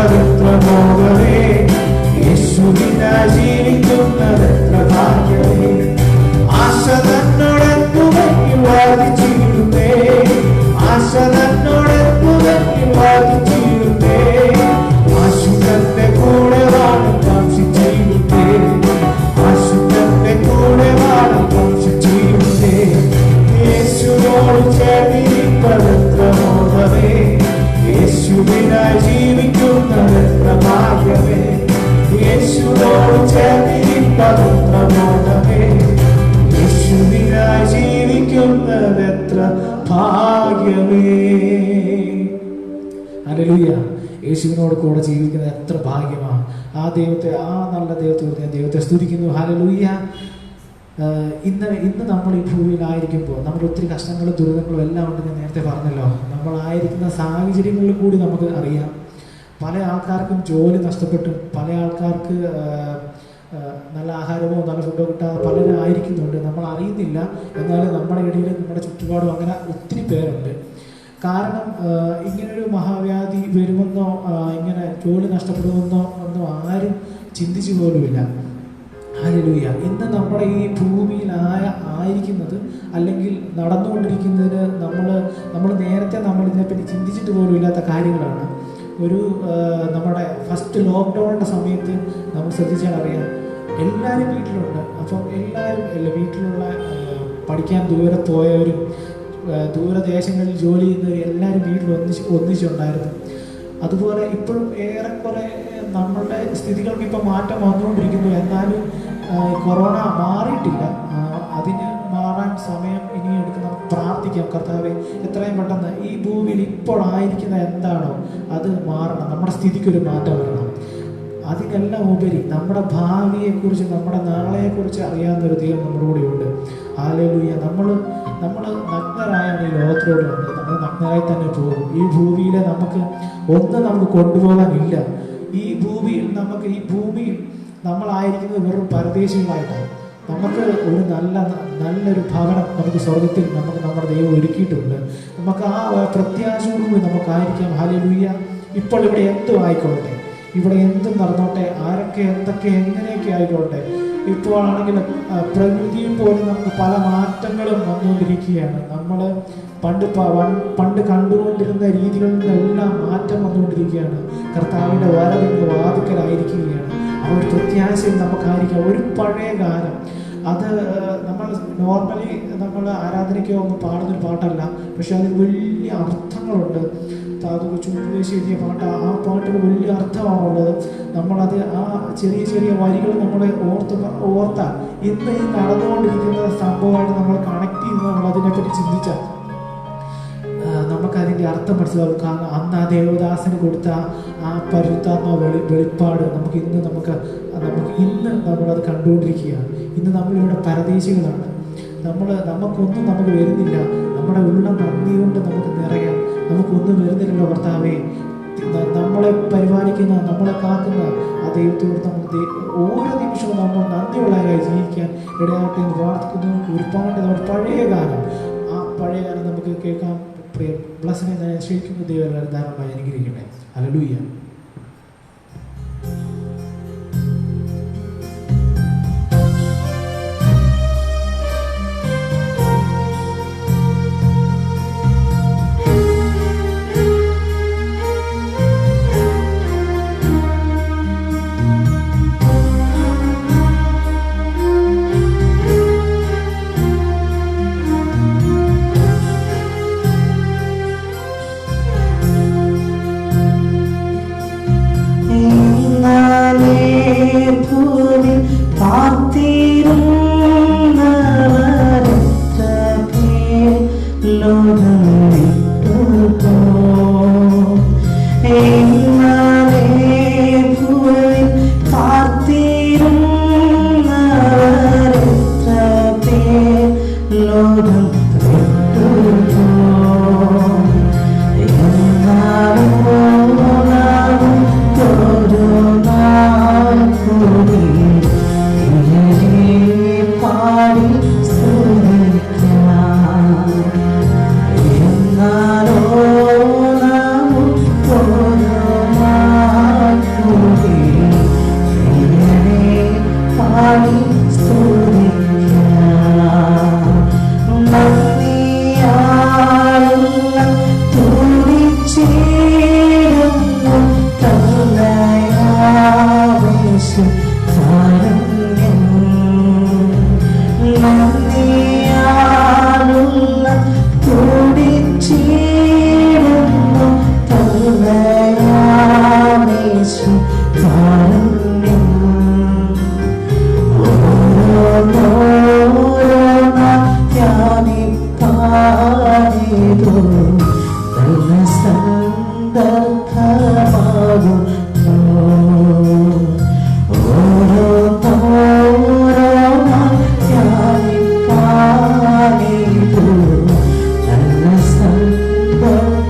ജീവിക്കുന്നതെത്ര മോഹമേ, യേശുവിനായി ജീവിക്കുന്നതെത്ര ഭാഗ്യമേ. ആശ തന്നോടെത്തുമെങ്കിൽ വാദിച്ചിരുന്നേ, ആശ തന്നോടെത്തുമെങ്കിൽ വാദിച്ചിരുന്നേ. ആശുതന്റെ കൂടെ വാണം കാംക്ഷിച്ചിരുന്നേ, ആശുതന്റെ കൂടെ വാണം കാംക്ഷിച്ചിരുന്നേ. യേശുവോട് ചേർന്നിരിപ്പതെത്ര മോഹമേ, യേശുവിനായി ജീവിക്കുന്നതെത്ര ഭാഗ്യമേ. യേശുവോട് ചേർന്നിരിപ്പതെത്ര മോഹമേ, യേശുവിനായി ജീവിക്കുന്നതെത്ര ഭാഗ്യമേ. ഹല്ലേലൂയ. യേശുവിനോട് കൂടെ ജീവിക്കുന്നത് എത്ര ഭാഗ്യമാണ്. ആ ദൈവത്തെ, ആ നല്ല ദൈവത്തെ ഞാൻ ദൈവത്തെ സ്തുതിക്കുന്നു. ഹല്ലേലൂയ. ഇന്ന് നമ്മൾ ഈ ഭൂമിയിലായിരിക്കുമ്പോൾ നമ്മൾ ഒത്തിരി കഷ്ടങ്ങളും ദുരിതങ്ങളും എല്ലാം ഉണ്ട്. ഞാൻ നേരത്തെ പറഞ്ഞല്ലോ, നമ്മളായിരിക്കുന്ന സാഹചര്യങ്ങളിൽ കൂടി നമുക്ക് അറിയാം. പല ആൾക്കാർക്കും ജോലി നഷ്ടപ്പെട്ടും, പല ആൾക്കാർക്ക് നല്ല ആഹാരമോ നല്ല ഫുഡോ കിട്ടാതെ പലരും ആയിരിക്കുന്നുണ്ട്. നമ്മൾ അറിയുന്നില്ല. എന്നാലും നമ്മുടെ ഇടയിൽ, നമ്മുടെ ചുറ്റുപാടും അങ്ങനെ ഒത്തിരി പേരുണ്ട്. കാരണം ഇങ്ങനൊരു മഹാവ്യാധി വരുമെന്നോ ഇങ്ങനെ ജോലി നഷ്ടപ്പെടുമെന്നോ ഒന്നും ആരും ചിന്തിച്ചു പോലുമില്ല. ഹല്ലേലൂയ. ഇന്ന് നമ്മുടെ ഈ ഭൂമിയിൽ ആയിരിക്കുന്നത് അല്ലെങ്കിൽ നടന്നുകൊണ്ടിരിക്കുന്നതിന് നമ്മൾ നേരത്തെ നമ്മൾ ഇതിനെപ്പറ്റി ചിന്തിച്ചിട്ട് പോലും ഇല്ലാത്ത കാര്യങ്ങളാണ്. നമ്മുടെ ഫസ്റ്റ് ലോക്ക്ഡൗണിൻ്റെ സമയത്ത് നമ്മൾ ശ്രദ്ധിച്ചാൽ അറിയാം, എല്ലാവരും വീട്ടിലുണ്ട്. അപ്പം വീട്ടിലുള്ള പഠിക്കാൻ ദൂരെ പോയവരും ദൂരദേശങ്ങളിൽ ജോലി ചെയ്യുന്നവരും എല്ലാവരും വീട്ടിൽ ഒന്നിച്ചുണ്ടായിരുന്നു. അതുപോലെ ഇപ്പോഴും ഏറെക്കുറെ നമ്മളുടെ സ്ഥിതികൾക്ക് ഇപ്പം മാറ്റം വന്നുകൊണ്ടിരിക്കുന്നു. എന്നാലും കൊറോണ മാറിയിട്ടില്ല. അതിന് മാറാൻ സമയം ഇനിയും എടുക്കുന്ന പ്രാർത്ഥിക്കാം. കർത്താവേ, എത്രയും പെട്ടെന്ന് ഈ ഭൂമിയിൽ ഇപ്പോൾ ആയിരിക്കുന്ന എന്താണോ അത് മാറണം. നമ്മുടെ സ്ഥിതിക്കൊരു മാറ്റം വരണം. അതിനെല്ലാം ഉപരി നമ്മുടെ ഭാവിയെക്കുറിച്ച്, നമ്മുടെ നാളെയെക്കുറിച്ച് അറിയാവുന്നൊരു ദൈവം നമ്മുടെ കൂടെ ഉണ്ട്. ഹല്ലേലൂയ. നമ്മൾ നഗ്നരായാണ് ഈ ലോകത്തിലോട്ട് വന്നത്. നമ്മൾ നഗ്നരായി തന്നെ പോകും. ഈ ഭൂമിയിലെ നമുക്ക് കൊണ്ടുപോകാനില്ല. ഈ ഭൂമിയിൽ നമ്മളായിരിക്കുന്നത് വെറും പരദേശികളായിട്ടാണ്. നമുക്ക് ഒരു നല്ലൊരു ഭവനം നമുക്ക് സ്വർഗത്തിൽ നമ്മുടെ ദൈവം ഒരുക്കിയിട്ടുണ്ട്. നമുക്ക് ആ പ്രത്യാശയോടുകൂടി നമുക്കായിരിക്കാം. ഹല്ലേലൂയ. ഇപ്പോൾ ഇവിടെ എന്തും ആയിക്കോട്ടെ, ഇവിടെ എന്തും നടന്നോട്ടെ, ആരൊക്കെ എന്തൊക്കെ എങ്ങനെയൊക്കെ ആയിക്കോട്ടെ, ഇപ്പോൾ ആണെങ്കിൽ പ്രകൃതിയിൽ പോലും നമുക്ക് പല മാറ്റങ്ങളും വന്നുകൊണ്ടിരിക്കുകയാണ്. നമ്മൾ പണ്ട് കണ്ടുകൊണ്ടിരുന്ന രീതികളിൽ നിന്നെല്ലാം മാറ്റം വന്നുകൊണ്ടിരിക്കുകയാണ്. കർത്താവിൻ്റെ വരവിൻ്റെ വാതിക്കലായിരിക്കുകയാണ്. ആ ഒരു പ്രത്യാശയിൽ നമുക്കായിരിക്കാം. ഒരു പഴയ ഗാനം, അത് നമ്മൾ നോർമലി നമ്മൾ ആരാധനയ്ക്കോ ഒന്ന് പാടുന്നൊരു പാട്ടല്ല, പക്ഷെ അതിന് വലിയ അർത്ഥങ്ങളുണ്ട്. അതൊക്കെ ചുമതലേശി എഴുതിയ പാട്ട്. ആ പാട്ടിന് വലിയ അർത്ഥമാണുള്ളത്. നമ്മളത് ആ ചെറിയ വരികൾ നമ്മളെ ഓർത്താൽ ഇന്ന് ഈ നടന്നുകൊണ്ടിരിക്കുന്ന സംഭവമായിട്ട് നമ്മൾ കണക്ട് ചെയ്ത് നമ്മൾ അതിനെപ്പറ്റി ചിന്തിച്ചാൽ നമുക്കതിൻ്റെ അർത്ഥം മനസ്സിലാവും. കാരണം അന്ന് ആ ദേവദാസന് കൊടുത്ത ആ പരിശുദ്ധാത്മ വെളിപ്പാട് നമുക്ക് ഇന്ന് നമ്മളത് കണ്ടുകൊണ്ടിരിക്കുകയാണ്. ഇന്ന് നമ്മളിവിടെ പരദേശികളാണ്. നമുക്കൊന്നും നമുക്ക് വരുന്നില്ല. നമ്മുടെ ഉള്ള നന്ദി കൊണ്ട് നമുക്ക് നിറയാം. നമുക്കൊന്നും വരുന്നില്ലല്ലോ കർത്താവേ. നമ്മളെ പരിപാലിക്കുന്ന, നമ്മളെ കാക്കുന്ന ആ ദൈവത്തോട് നമ്മൾ ഓരോ നിമിഷവും നമ്മൾ നന്ദിയുള്ളവരായി ജീവിക്കാൻ ഇടയാകട്ടെ എന്ന് പ്രാർത്ഥിക്കുന്നു. ഒരുപാട് നമ്മുടെ പഴയ ഗാനം നമുക്ക് കേൾക്കാം. ബ്ലസ്സിനെ ഞാൻ ശ്രമിക്കുന്ന ദൈവം ധാരാളമായി അനുഗ്രഹിക്കട്ടെ. ഹല്ലേലൂയ. Glory. കാരുണ്യം ഓരോന്നോരോന്നായി ധ്യാനിപ്പാനിതു നല്ല സന്ദർഭമാകുന്നു. ഓരോന്നോരോന്നായി ധ്യാനിപ്പാനിതു നല്ല സന്ദർഭമാകുന്നു.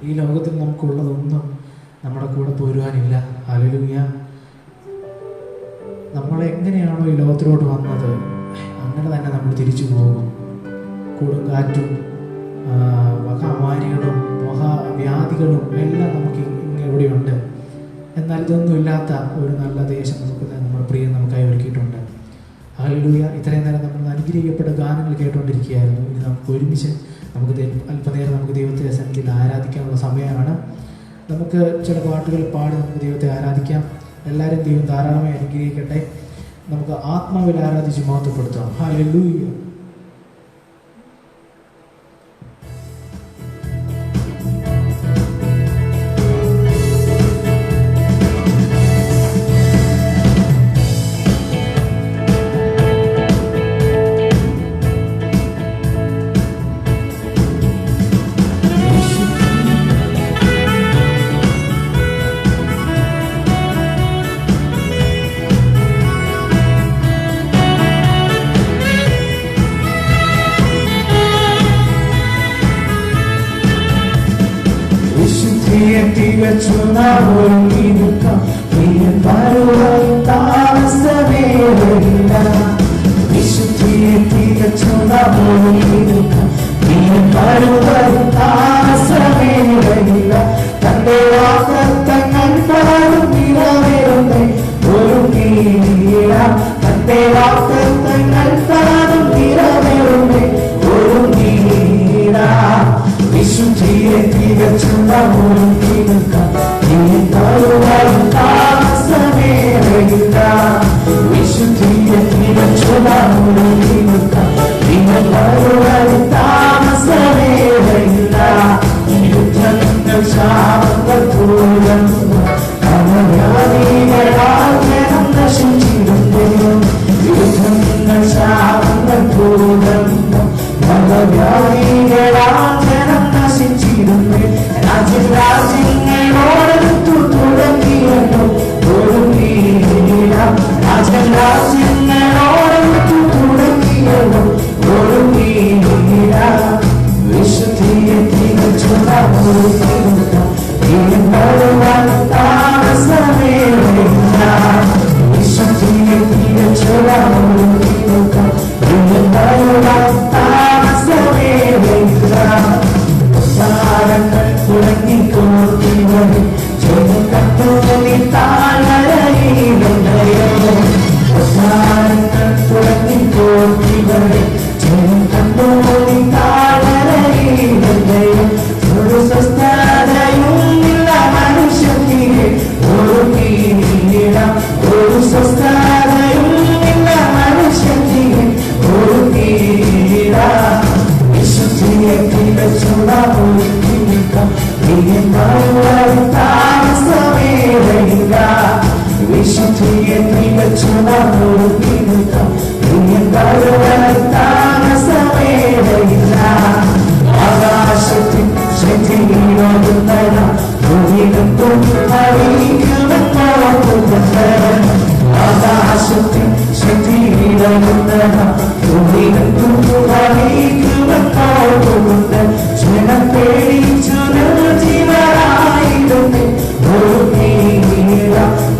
ഈ ലോകത്തിൽ നമുക്കുള്ളതൊന്നും നമ്മുടെ കൂടെ പോരുവാനില്ല. ഹല്ലേലൂയ. നമ്മൾ എങ്ങനെയാണോ ഈ ലോകത്തിലോട്ട് വന്നത് അങ്ങനെ തന്നെ നമ്മൾ തിരിച്ചു പോകും. കൊടുങ്കാറ്റും മഹാമാരികളും മഹാവ്യാധികളും എല്ലാം നമുക്ക് ഇവിടെയുണ്ട്. എന്നാൽ ഇതൊന്നും ഇല്ലാത്ത ഒരു നല്ല ദേശം നമ്മുടെ പ്രിയൻ നമുക്കായി ഒരുക്കിയിട്ടുണ്ട്. ഹല്ലേലൂയ. ഇത്രയും നേരം നമ്മൾ അനുഗ്രഹിക്കപ്പെട്ട ഗാനങ്ങൾ കേട്ടുകൊണ്ടിരിക്കുകയായിരുന്നു. ഇനി നമുക്ക് ഒരുമിച്ച് അല്പനേരം നമുക്ക് ദൈവത്തെ സന്നിധിയിൽ ആരാധിക്കാനുള്ള സമയമാണ്. നമുക്ക് ചില പാട്ടുകൾ പാടി നമുക്ക് ദൈവത്തെ ആരാധിക്കാം. എല്ലാവരും ദൈവം ധാരാളമായി അനുഗ്രഹിക്കട്ടെ. നമുക്ക് ആത്മാവിൽ ആരാധിച്ച് മഹത്വപ്പെടുത്താം. ഹല്ലേലൂയ. Shall വിശുദ്ധിയെ തികച്ചുണർന്നിരുക്കാം താമസമേറയില്ല ആകാശത്തിൽ ശക്തിയിലൊതുന്നത ഭൂമികൾക്കും അറിയിക്കുമെന്നോർക്കുന്നുണ്ട് ആകാശത്തിൽ ശക്തിയിലൊതുന്നത ഭൂമികൾക്കും അറിയിക്കുമെന്നോർക്കുന്നുണ്ട് ജനം പേടിച്ചു നിർജീവരായിടുന്നേ ഒരു നീല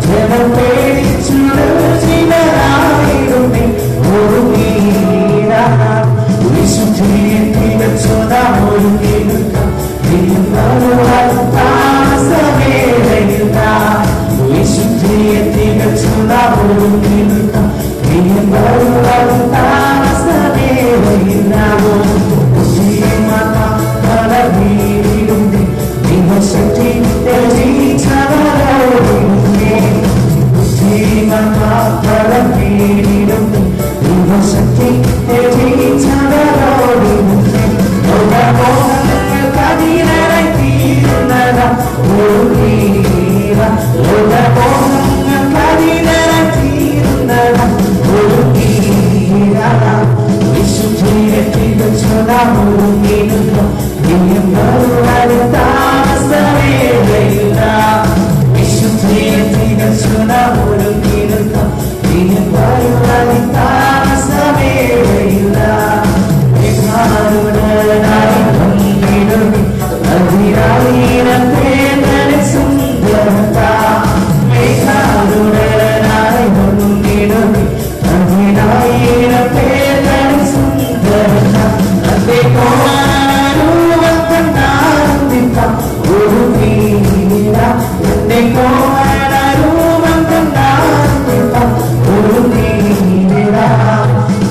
ജനം പേടിച്ചു നിർജീവരായിടുന്നേ ഒരു നീല വിശുദ്ധിയെ തികച്ചുണർന്നൊരു നിൽക്കാം താമസമേറയില്ല വിശുദ്ധിയെ തികച്ചുണർന്നൊരു നിൽക്കാം താമസമേറയില്ല ബുദ്ധിമാർഗീരുണ്ട് ദൈവശക്തി തെളിയിച്ചവരോടുണ്ട് ബുദ്ധിമാർഗീരുണ്ട് ദൈവശക്തി തെളിയിച്ചവരോടുണ്ട് ലോകമോഹങ്ങൾക്കധീനരായി തീരുന്നത ഒരു നീല ലോകമോഹങ്ങൾക്കധീനരായി തീരുന്നത ഒരു നീല വിശുദ്ധിയെ തികച്ചുണർന്നൊരു നിൽക്കാം താമസമേറയില്ല വിശുദ്ധിയെ തികച്ചുണർന്നൊരു നിൽക്കാം താമസമേറയില്ല അതിരായിരം സുന്ദരത മേഘാരുടനായി മുന്നിടുന്നു അതിരായിരം പേരുടെ സുന്ദരത തന്റെ കോരൂപം കണ്ടാർന്നിക്കാം ഒരു നീല തന്റെ കോരൂപം കണ്ടാർന്നിക്കാം ഒരു നീല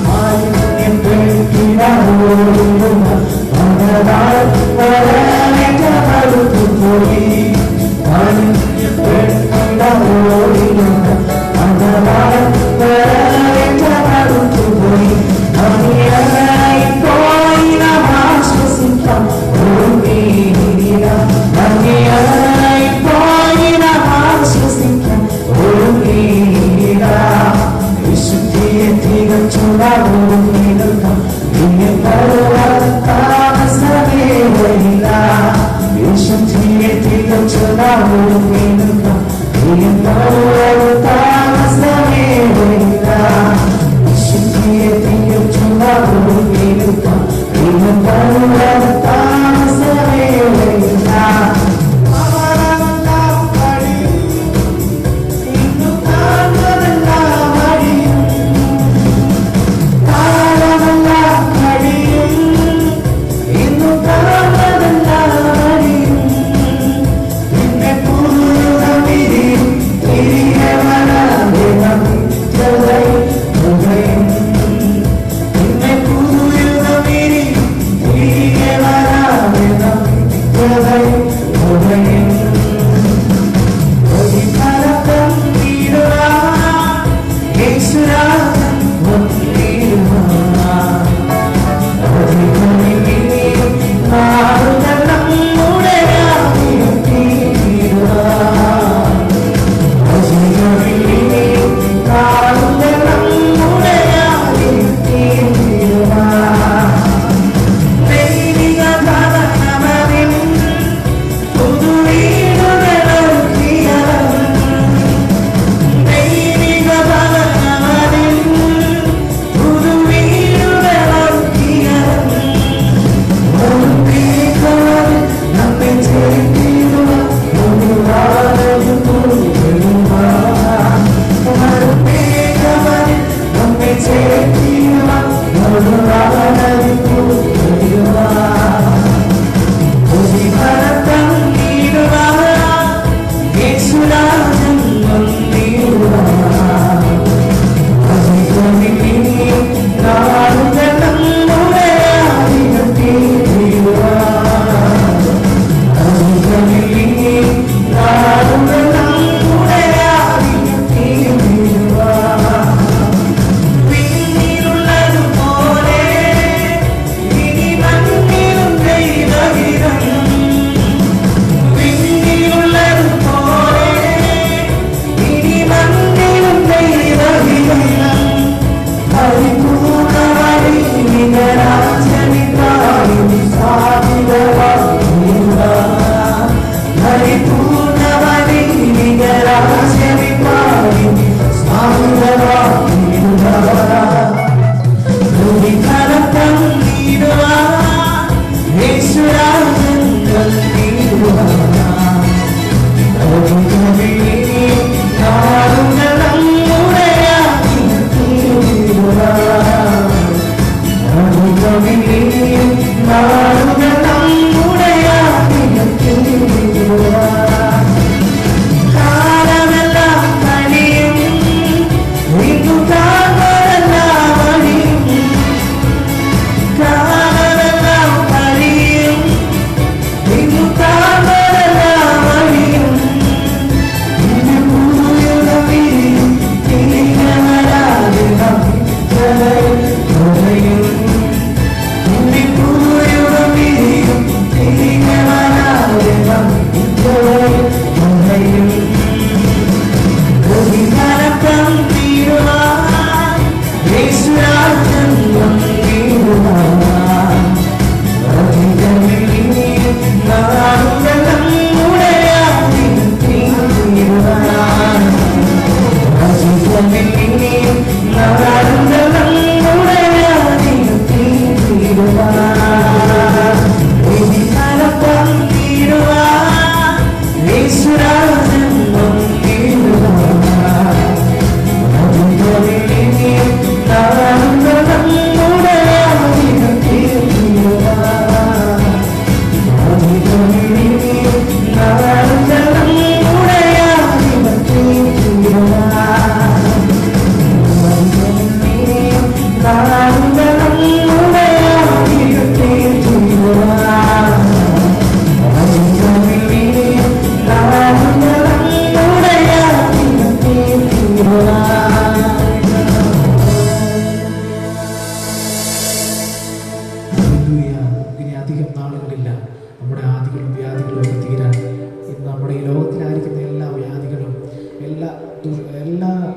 മാലിന്യം പെട്ടിടോടുന്ന പോയി മാലിന്യം പെട്ടിടോടുന്ന പോയി ഭംഗിയായി പോയി നാം ആശ്വസിക്കാം ഒരു നീല ഭംഗിയായി പോയി നാം ആശ്വസിക്കാം ഒരു നീല വിശുദ്ധിയെ തികച്ചുണർന്നൊരു നിൽക്കാം താമസമേറയില്ല വിശുദ്ധിയെ തികച്ചുണർന്നൊരു നിൽക്കാം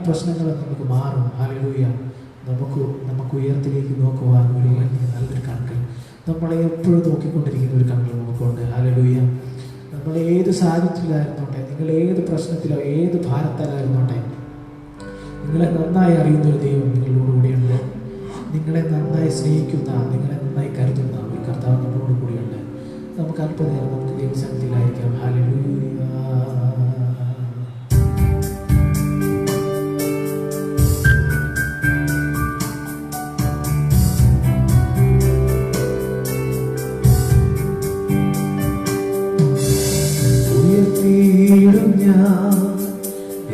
പ്രശ്നങ്ങളും നമുക്ക് മാറും. ഹല്ലേലൂയ. നമുക്ക് ഉയരത്തിലേക്ക് നോക്കുവാൻ ഒരു വലിയ നല്ലൊരു കണ്കൾ നമ്മളെ എപ്പോഴും നോക്കിക്കൊണ്ടിരിക്കുന്ന ഒരു കണ്കൾ നമുക്കുണ്ട്. ഹല്ലേലൂയ. നമ്മൾ ഏത് സാഹചര്യത്തിലായിരുന്നോട്ടെ, നിങ്ങൾ ഏത് പ്രശ്നത്തിലോ ഏത് ഭാരത്താലായിരുന്നോട്ടെ, നിങ്ങളെ നന്നായി അറിയുന്നൊരു ദൈവം നിങ്ങളോട് കൂടിയുണ്ട്. നിങ്ങളെ നന്നായി സ്നേഹിക്കുന്ന, നിങ്ങളെ നന്നായി കരുതുന്ന ഒരു കർത്താവ് നമ്മളോട് കൂടിയുണ്ട്. നമുക്ക് അല്പനേരം നമുക്ക് ദൈവസന്നിധിയിലായിരിക്കാം. ഹല്ലേലൂയ.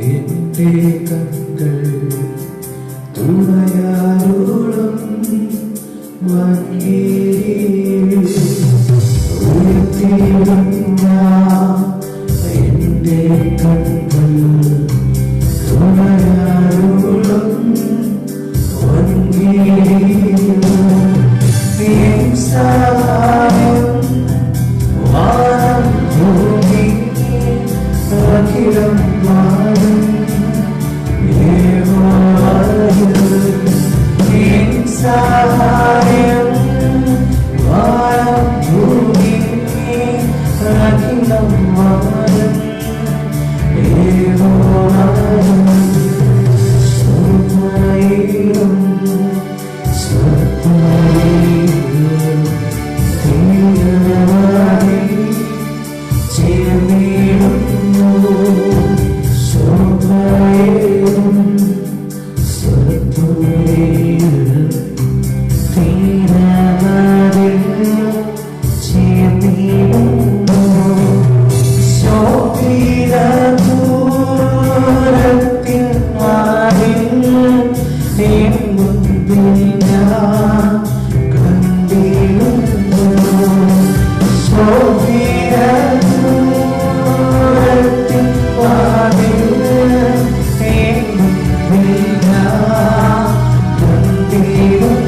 എന്റെ കണ്കൾ തുണയാരോളം എന്റെ കണ്കൾ തുണയാരോളം സഹായം വാനം ഭൂമി അഖിലം വാഴും സഹായം വാനം ഭൂമി അഖിലം വാഴും സ്വപ്നയിലും സ്വപ്നയിലും തീരവാടി ചേർന്നിടുന്നു സ്വപ്നയിലും സ്വപ്നയിലും തീരവാടി ചേർന്നിടുന്നു സ്വപ്നദൂരത്തിൽ മാറിൽ മുൻപിൽ ഞാൻ കണ്ടിടുന്നു സ്വപ്നദൂരത്തിൽ മാറിൽ മുൻപിൽ ഞാൻ കണ്ടിടുന്നു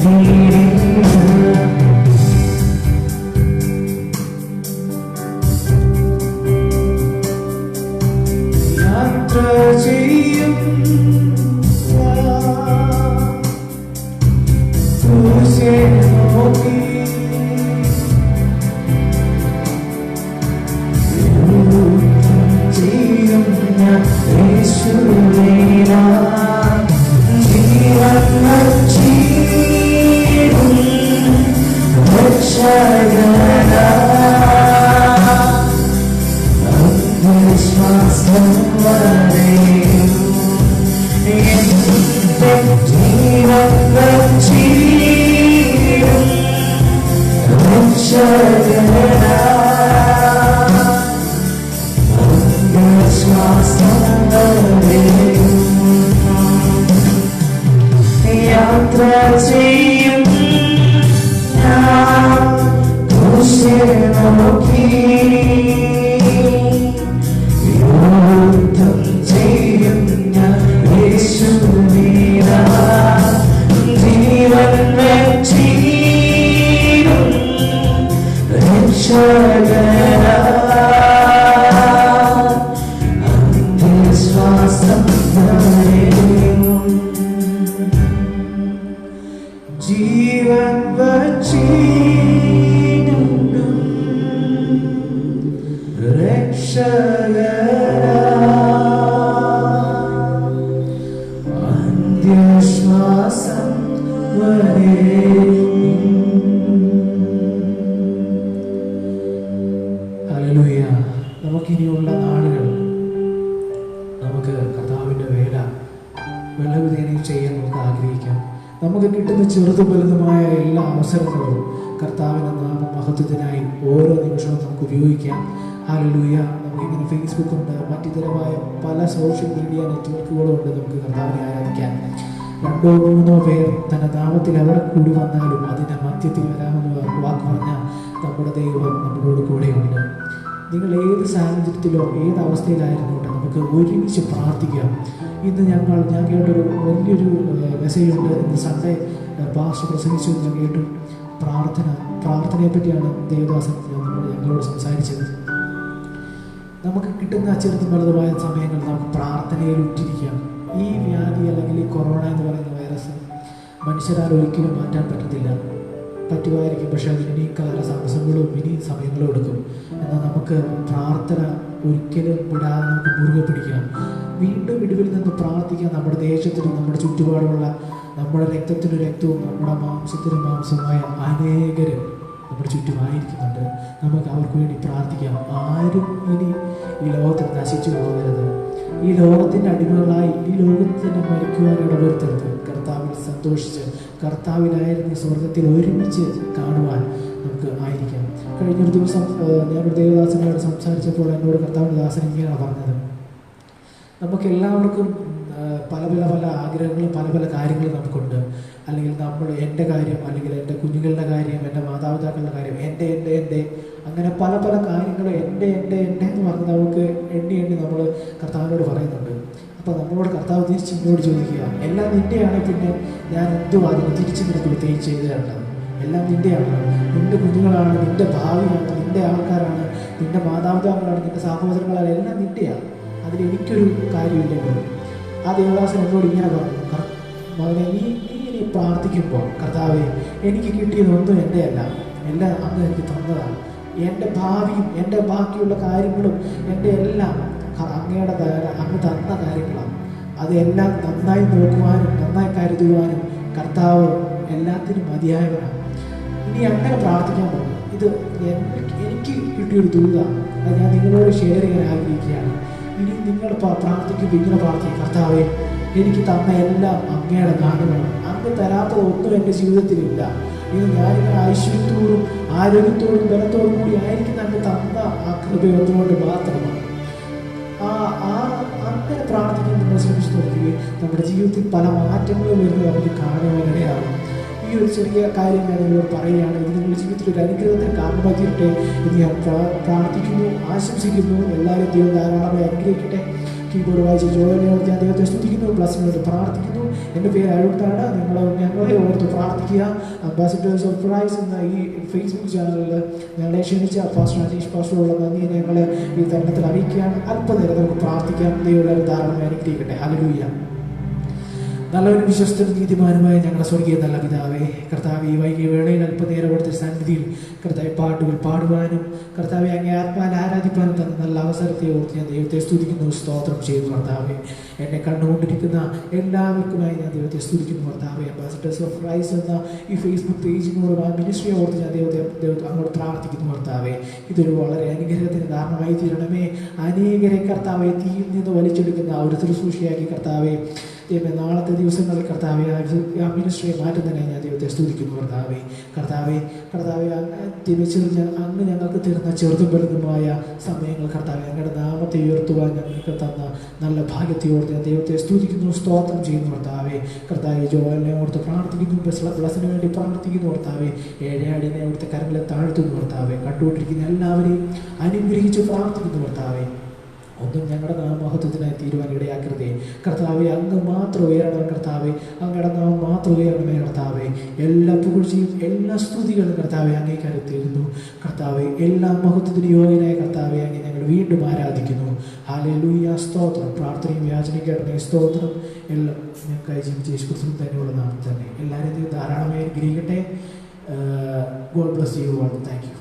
Yeah. രക്ഷകനാ അന്ധവിശ്വാസം വരെയും എന്റെ ജീവൻ വച്ചിടും രക്ഷകനാ അന്ധവിശ്വാസം വരെയും യാത്ര ചെയ്യും ഞാൻ ക്രൂശിനെ നോക്കി യുദ്ധം ചെയ്യും ഞാൻ യേശുവിനാ ജീവൻ വെച്ചിടും രക്ഷകനാ അന്ധവിശ്വാസം വരെയും ജീവൻ വച്ചിടും രക്ഷകനാ അന്ത്യശ്വാസം വരെയും. ഹല്ലേലൂയ. നമുക്കിനിയുള്ള നാളുകൾ നമുക്ക് കർത്താവിൻ്റെ വേല ചെയ്യാൻ നമുക്ക് ആഗ്രഹിക്കാം. നമുക്ക് കിട്ടുന്ന ചെറുതും വലുതുമായ എല്ലാ അവസരങ്ങളും കർത്താവിൻ്റെ നാമമഹത്വത്തിനായി ഓരോ നിമിഷവും നമുക്ക് ഉപയോഗിക്കാം. ഹല്ലേലൂയ. നമുക്കിങ്ങനെ ഫേസ്ബുക്കുണ്ട്, മറ്റിതരമായ പല സോഷ്യൽ മീഡിയ നെറ്റ്വർക്കുകളും ഉണ്ട്. നമുക്ക് കർത്താവിനെ ആരാധിക്കാൻ. 2-3 പേർ തൻ്റെ നാമത്തിൽ എവിടെ കൂടി വന്നാലും അതിൻ്റെ മധ്യത്തിൽ വരാമെന്ന് വാക്ക് പറഞ്ഞ നമ്മുടെ ദൈവം നമ്മളോട് കൂടെയുണ്ട്. നിങ്ങൾ ഏത് സാഹചര്യത്തിലോ ഏത് അവസ്ഥയിലായിരുന്നോട്ടെ നമുക്ക് ഒരുമിച്ച് പ്രാർത്ഥിക്കാം. ഇന്ന് ഞാൻ കേട്ടൊരു വലിയൊരു മെസ്സേജ് ഉണ്ട്. ഇന്ന് സൺഡേ പാസ്റ്റർ പ്രസംഗിച്ചു. ഞാൻ കേട്ടു പ്രാർത്ഥനയെ പറ്റിയാണ് ദേവദാസൻ ഞങ്ങളോട് സംസാരിച്ചത്. നമുക്ക് കിട്ടുന്ന ചെറുതും വലുതുമായ സമയങ്ങൾ നമുക്ക് പ്രാർത്ഥനയിൽ ഉറ്റിരിക്കാം. ഈ വ്യാധി അല്ലെങ്കിൽ ഈ കൊറോണ എന്ന് പറയുന്ന വൈറസ് മനുഷ്യരാൽ ഒരിക്കലും മാറ്റാൻ പറ്റുമായിരിക്കും. പക്ഷെ അതിന് ഇനി കാലതാമസങ്ങളും ഇനി സമയങ്ങളും എടുക്കും. എന്നാൽ നമുക്ക് പ്രാർത്ഥന ഒരിക്കലും വിടാതെ നമുക്ക് മുറുകെ പിടിക്കാം. വീണ്ടും ഇടിവിൽ നിന്ന് പ്രാർത്ഥിക്കാൻ. നമ്മുടെ ദേശത്തിനും നമ്മുടെ ചുറ്റുപാടുമുള്ള നമ്മുടെ രക്തത്തിനും രക്തവും നമ്മുടെ മാംസത്തിനും മാംസമായ അനേകരും നമ്മുടെ ചുറ്റുമായിരിക്കുന്നുണ്ട്. നമുക്ക് അവർക്ക് വേണ്ടി പ്രാർത്ഥിക്കാം. ആരും ഇനി ഈ ലോകത്തിൽ നശിച്ചു പോകരുത്. ഈ ലോകത്തിൻ്റെ അടിമകളായി ഈ ലോകത്തിന് മരിക്കുവാൻ ഇടവരുത്തരുത്. കർത്താവിൽ സന്തോഷിച്ച് കർത്താവിലായിരുന്നു സ്വർഗത്തിൽ ഒരുമിച്ച് കാണുവാൻ നമുക്ക് ആയിരിക്കാം. കഴിഞ്ഞൊരു ദിവസം ഞാനൊരു ദേവദാസനോട് സംസാരിച്ചപ്പോൾ എന്നോട് കർത്താവിൻ്റെ ദാസൻ ഇങ്ങനെയാണ് പറഞ്ഞത്. നമുക്കെല്ലാവർക്കും പല ആഗ്രഹങ്ങളും പല കാര്യങ്ങളും നമുക്കുണ്ട്. അല്ലെങ്കിൽ എൻ്റെ കാര്യം, അല്ലെങ്കിൽ എൻ്റെ കുഞ്ഞുങ്ങളുടെ കാര്യം, എൻ്റെ മാതാപിതാക്കളുടെ കാര്യം, എൻ്റെ അങ്ങനെ പല കാര്യങ്ങളും എൻ്റെ എന്ന് പറഞ്ഞ് നമുക്ക് എണ്ണി നമ്മൾ കർത്താവിനോട് പറയുന്നുണ്ട്. അപ്പോൾ നമ്മളോട് കർത്താവ് തിരിച്ച് ഇങ്ങോട്ട് ചോദിക്കുക, എല്ലാം നിൻ്റെയാണ്, പിന്നെ ഞാൻ എന്തും അതിന് തിരിച്ച് നിനക്ക് പ്രത്യേകിച്ച് ചെയ്ത് തരേണ്ടത്. എല്ലാം നിൻ്റെയാണ്. നിൻ്റെ കുഞ്ഞുങ്ങളാണ്, നിൻ്റെ ഭാവിയാണ്, നിൻ്റെ ആൾക്കാരാണ്, നിൻ്റെ മാതാപിതാക്കളാണ്, നിൻ്റെ സഹോദരങ്ങളാണ്, എല്ലാം നിൻ്റെയാണ്. അതിലെനിക്കൊരു കാര്യമില്ലെങ്കിൽ. ആ ദേവദാസൻ എന്നോട് ഇങ്ങനെ പറഞ്ഞു, മകനെ നീ പ്രാർത്ഥിക്കുമ്പോൾ കർത്താവേ എനിക്ക് കിട്ടിയതൊന്നും എൻ്റെ അല്ല, എല്ലാം അങ്ങ് എനിക്ക് തന്നതാണ്. എൻ്റെ ഭാവിയും എൻ്റെ ബാക്കിയുള്ള കാര്യങ്ങളും എൻ്റെ എല്ലാം അങ്ങ് തന്ന കാര്യങ്ങളാണ്. അതെല്ലാം നന്നായി നോക്കുവാനും നന്നായി കരുതുവാനും കർത്താവ് എല്ലാത്തിനും മതിയായവനാണ്. ഇനി അങ്ങനെ പ്രാർത്ഥിക്കാൻ പോകും. ഇത് എനിക്ക് കിട്ടിയൊരു ദൂതാണ്. അത് ഞാൻ നിങ്ങളോട് ഷെയർ ചെയ്യാൻ ആഗ്രഹിക്കുകയാണ്. ഇനി നിങ്ങൾ പ്രാർത്ഥിക്കുമ്പോൾ ഇങ്ങനെ പ്രാർത്ഥിക്കും, കർത്താവേ എനിക്ക് തന്ന എല്ലാം അങ്ങയുടെ ദാനമാണ്. അങ്ങ് തരാത്തതൊന്നും എൻ്റെ ജീവിതത്തിലില്ല. ഇത് ഞാനിങ്ങനെ ഐശ്വര്യത്തോടും ആരോഗ്യത്തോടും ബലത്തോടും കൂടി ആയിരിക്കും അങ്ങ് തന്ന ആ കൃപയൊന്നുകൊണ്ട് മാത്രമാണ്. അങ്ങനെ പ്രാർത്ഥിക്കാൻ നിങ്ങൾ ശ്രമിച്ചു നോക്കുകയും നമ്മുടെ ജീവിതത്തിൽ പല മാറ്റങ്ങളും വരുന്നത് നമുക്ക് കാണുവാനിടയാകും. ഈ ഒരു ചെറിയ കാര്യം ഞാൻ നിങ്ങളോട് പറയുകയാണ്. ഇത് നിങ്ങളുടെ ജീവിതത്തിൽ ഒരു അനുഗ്രഹത്തിന് കാരണമായി തീരട്ടെ എന്ന് ഞാൻ പ്രാർത്ഥിക്കുന്നു, ആശംസിക്കുന്നു. എല്ലാവരും ദൈവം ധാരാളമായി അനുഗ്രഹിക്കട്ടെ. കീബോർഡ് വായിച്ച ജോലിയോട് ഞാൻ ദൈവത്തെ സ്തുതിക്കുന്നു, ബ്ലസ്സിനോട് പ്രാർത്ഥിക്കുന്നു. എൻ്റെ പേര് അഴുത്താണ്. ഞങ്ങളെ ഓർത്ത് പ്രാർത്ഥിക്കുക. അംബാസിഡേഴ്സ് ഓഫ് ക്രൈസ്റ്റ് എന്ന ഈ ഫേസ്ബുക്ക് ചാനലിൽ ഞങ്ങളെ ക്ഷണിച്ച പാസ്റ്റർ അനീഷ് പാസ്റ്ററുള്ള നന്ദി ഞങ്ങൾ ഈ തരുണത്തിൽ അറിയിക്കുകയാണ്. അല്പനേരം നമുക്ക് പ്രാർത്ഥിക്കാം. ദൈവം ധാരാളമായി അനുഗ്രഹിക്കട്ടെ. ഹല്ലേലൂയ. നല്ലവരും വിശ്വസ്തനും നീതിമാനുമായ ഞങ്ങളുടെ സ്വർഗീയ നല്ല പിതാവേ, കർത്താവ് ഈ വൈകിയ വേളയിൽ അല്പനേരം അവിടുത്തെ സന്നിധിയിൽ കർത്താവ് പാട്ടുകൾ പാടുവാനും കർത്താവെ അങ്ങേ ആത്മാവിൽ ആരാധിപ്പാനും തന്ന നല്ല അവസരത്തെ ഓർത്ത് ഞാൻ ദൈവത്തെ സ്തുതിക്കുന്നു, സ്തോത്രം ചെയ്യുന്നു കർത്താവെ. എന്നെ കണ്ടുകൊണ്ടിരിക്കുന്ന എല്ലാവർക്കുമായി ഞാൻ ദൈവത്തെ സ്തുതിക്കുന്നു കർത്താവെ. അംബാസിഡേഴ്സ് ഓഫ് ക്രൈസ്റ്റ് എന്ന ഈ ഫേസ്ബുക്ക് പേജിനോട് ആ മിനിസ്ട്രിയെ ഓർത്ത് ഞാൻ ദൈവത്തെ അങ്ങോട്ട് പ്രാർത്ഥിക്കുന്നു കർത്താവെ. ഇതൊരു വളരെ അനുഗ്രഹത്തിന് കാരണമായി തീരണമേ. അനേകരെ കർത്താവെ തീയിൽ നിന്ന് വലിച്ചെടുക്കുന്ന ഒരു ശുശ്രൂഷയാക്കി കർത്താവെ ദൈവം നാളത്തെ ദിവസങ്ങളിൽ കർത്താവെ ആ മിനിസ്ട്രിയെ മാറ്റുന്നതിനായി ഞാൻ ദൈവത്തെ സ്തുതിക്കുന്നു കർത്താവെ. കർത്താവെ അങ്ങ് ഞങ്ങൾക്ക് തരുന്ന ചെറുതും വലുതുമായ സമയങ്ങൾ കർത്താവെ അങ്ങയുടെ നാമത്തെ ഉയർത്തുവാൻ ഞങ്ങൾക്ക് തന്ന നല്ല ഭാഗ്യത്തെയോർത്ത് ഞാൻ ദൈവത്തെ സ്തുതിക്കുന്നു, സ്തോത്രം ചെയ്യുന്നു കർത്താവെ. കർത്താവെ ജോലിനെ ഓർത്ത് പ്രാർത്ഥിക്കുന്നു, ബ്ലസ്സിന് വേണ്ടി പ്രാർത്ഥിക്കുന്നു കർത്താവെ. ഏഴയാടിനെ അവിടുത്തെ കരങ്ങളെ താഴ്ത്തുന്നു കർത്താവെ. കണ്ടുകൊണ്ടിരിക്കുന്ന എല്ലാവരെയും അനുഗ്രഹിച്ച് പ്രാർത്ഥിക്കുന്നു കർത്താവെ. ഒന്നും ഞങ്ങളുടെ നാമമഹത്വത്തിനായി തീരുവാൻ ഇടയാക്കരുതേ കർത്താവെ. അങ്ങ് മാത്രം ഉയരണം കർത്താവെ, അങ്ങയുടെ നാമം മാത്രം ഉയരണമേ കർത്താവെ. എല്ലാ പുകഴ്ചയും എല്ലാ സ്തുതികളും കർത്താവെ അങ്ങേക്കാരെ തീരുന്നു കർത്താവെ. എല്ലാ മഹത്വത്തിന് യോഗ്യനായ കർത്താവെ അങ്ങേ ഞങ്ങൾ വീണ്ടും ആരാധിക്കുന്നു. ഹല്ലേലൂയ, സ്തോത്രം. പ്രാർത്ഥനയും യാചനയ്ക്കാടനെ സ്തോത്രം. എല്ലാം ഞങ്ങൾക്കായി ജീവിച്ച യേശുക്രിസ്തുവിൻ തന്നെയുള്ള നാമം തന്നെ എല്ലാവരെയും ധാരാളമായി അനുഗ്രഹിക്കട്ടെ. God bless you all. Thank you.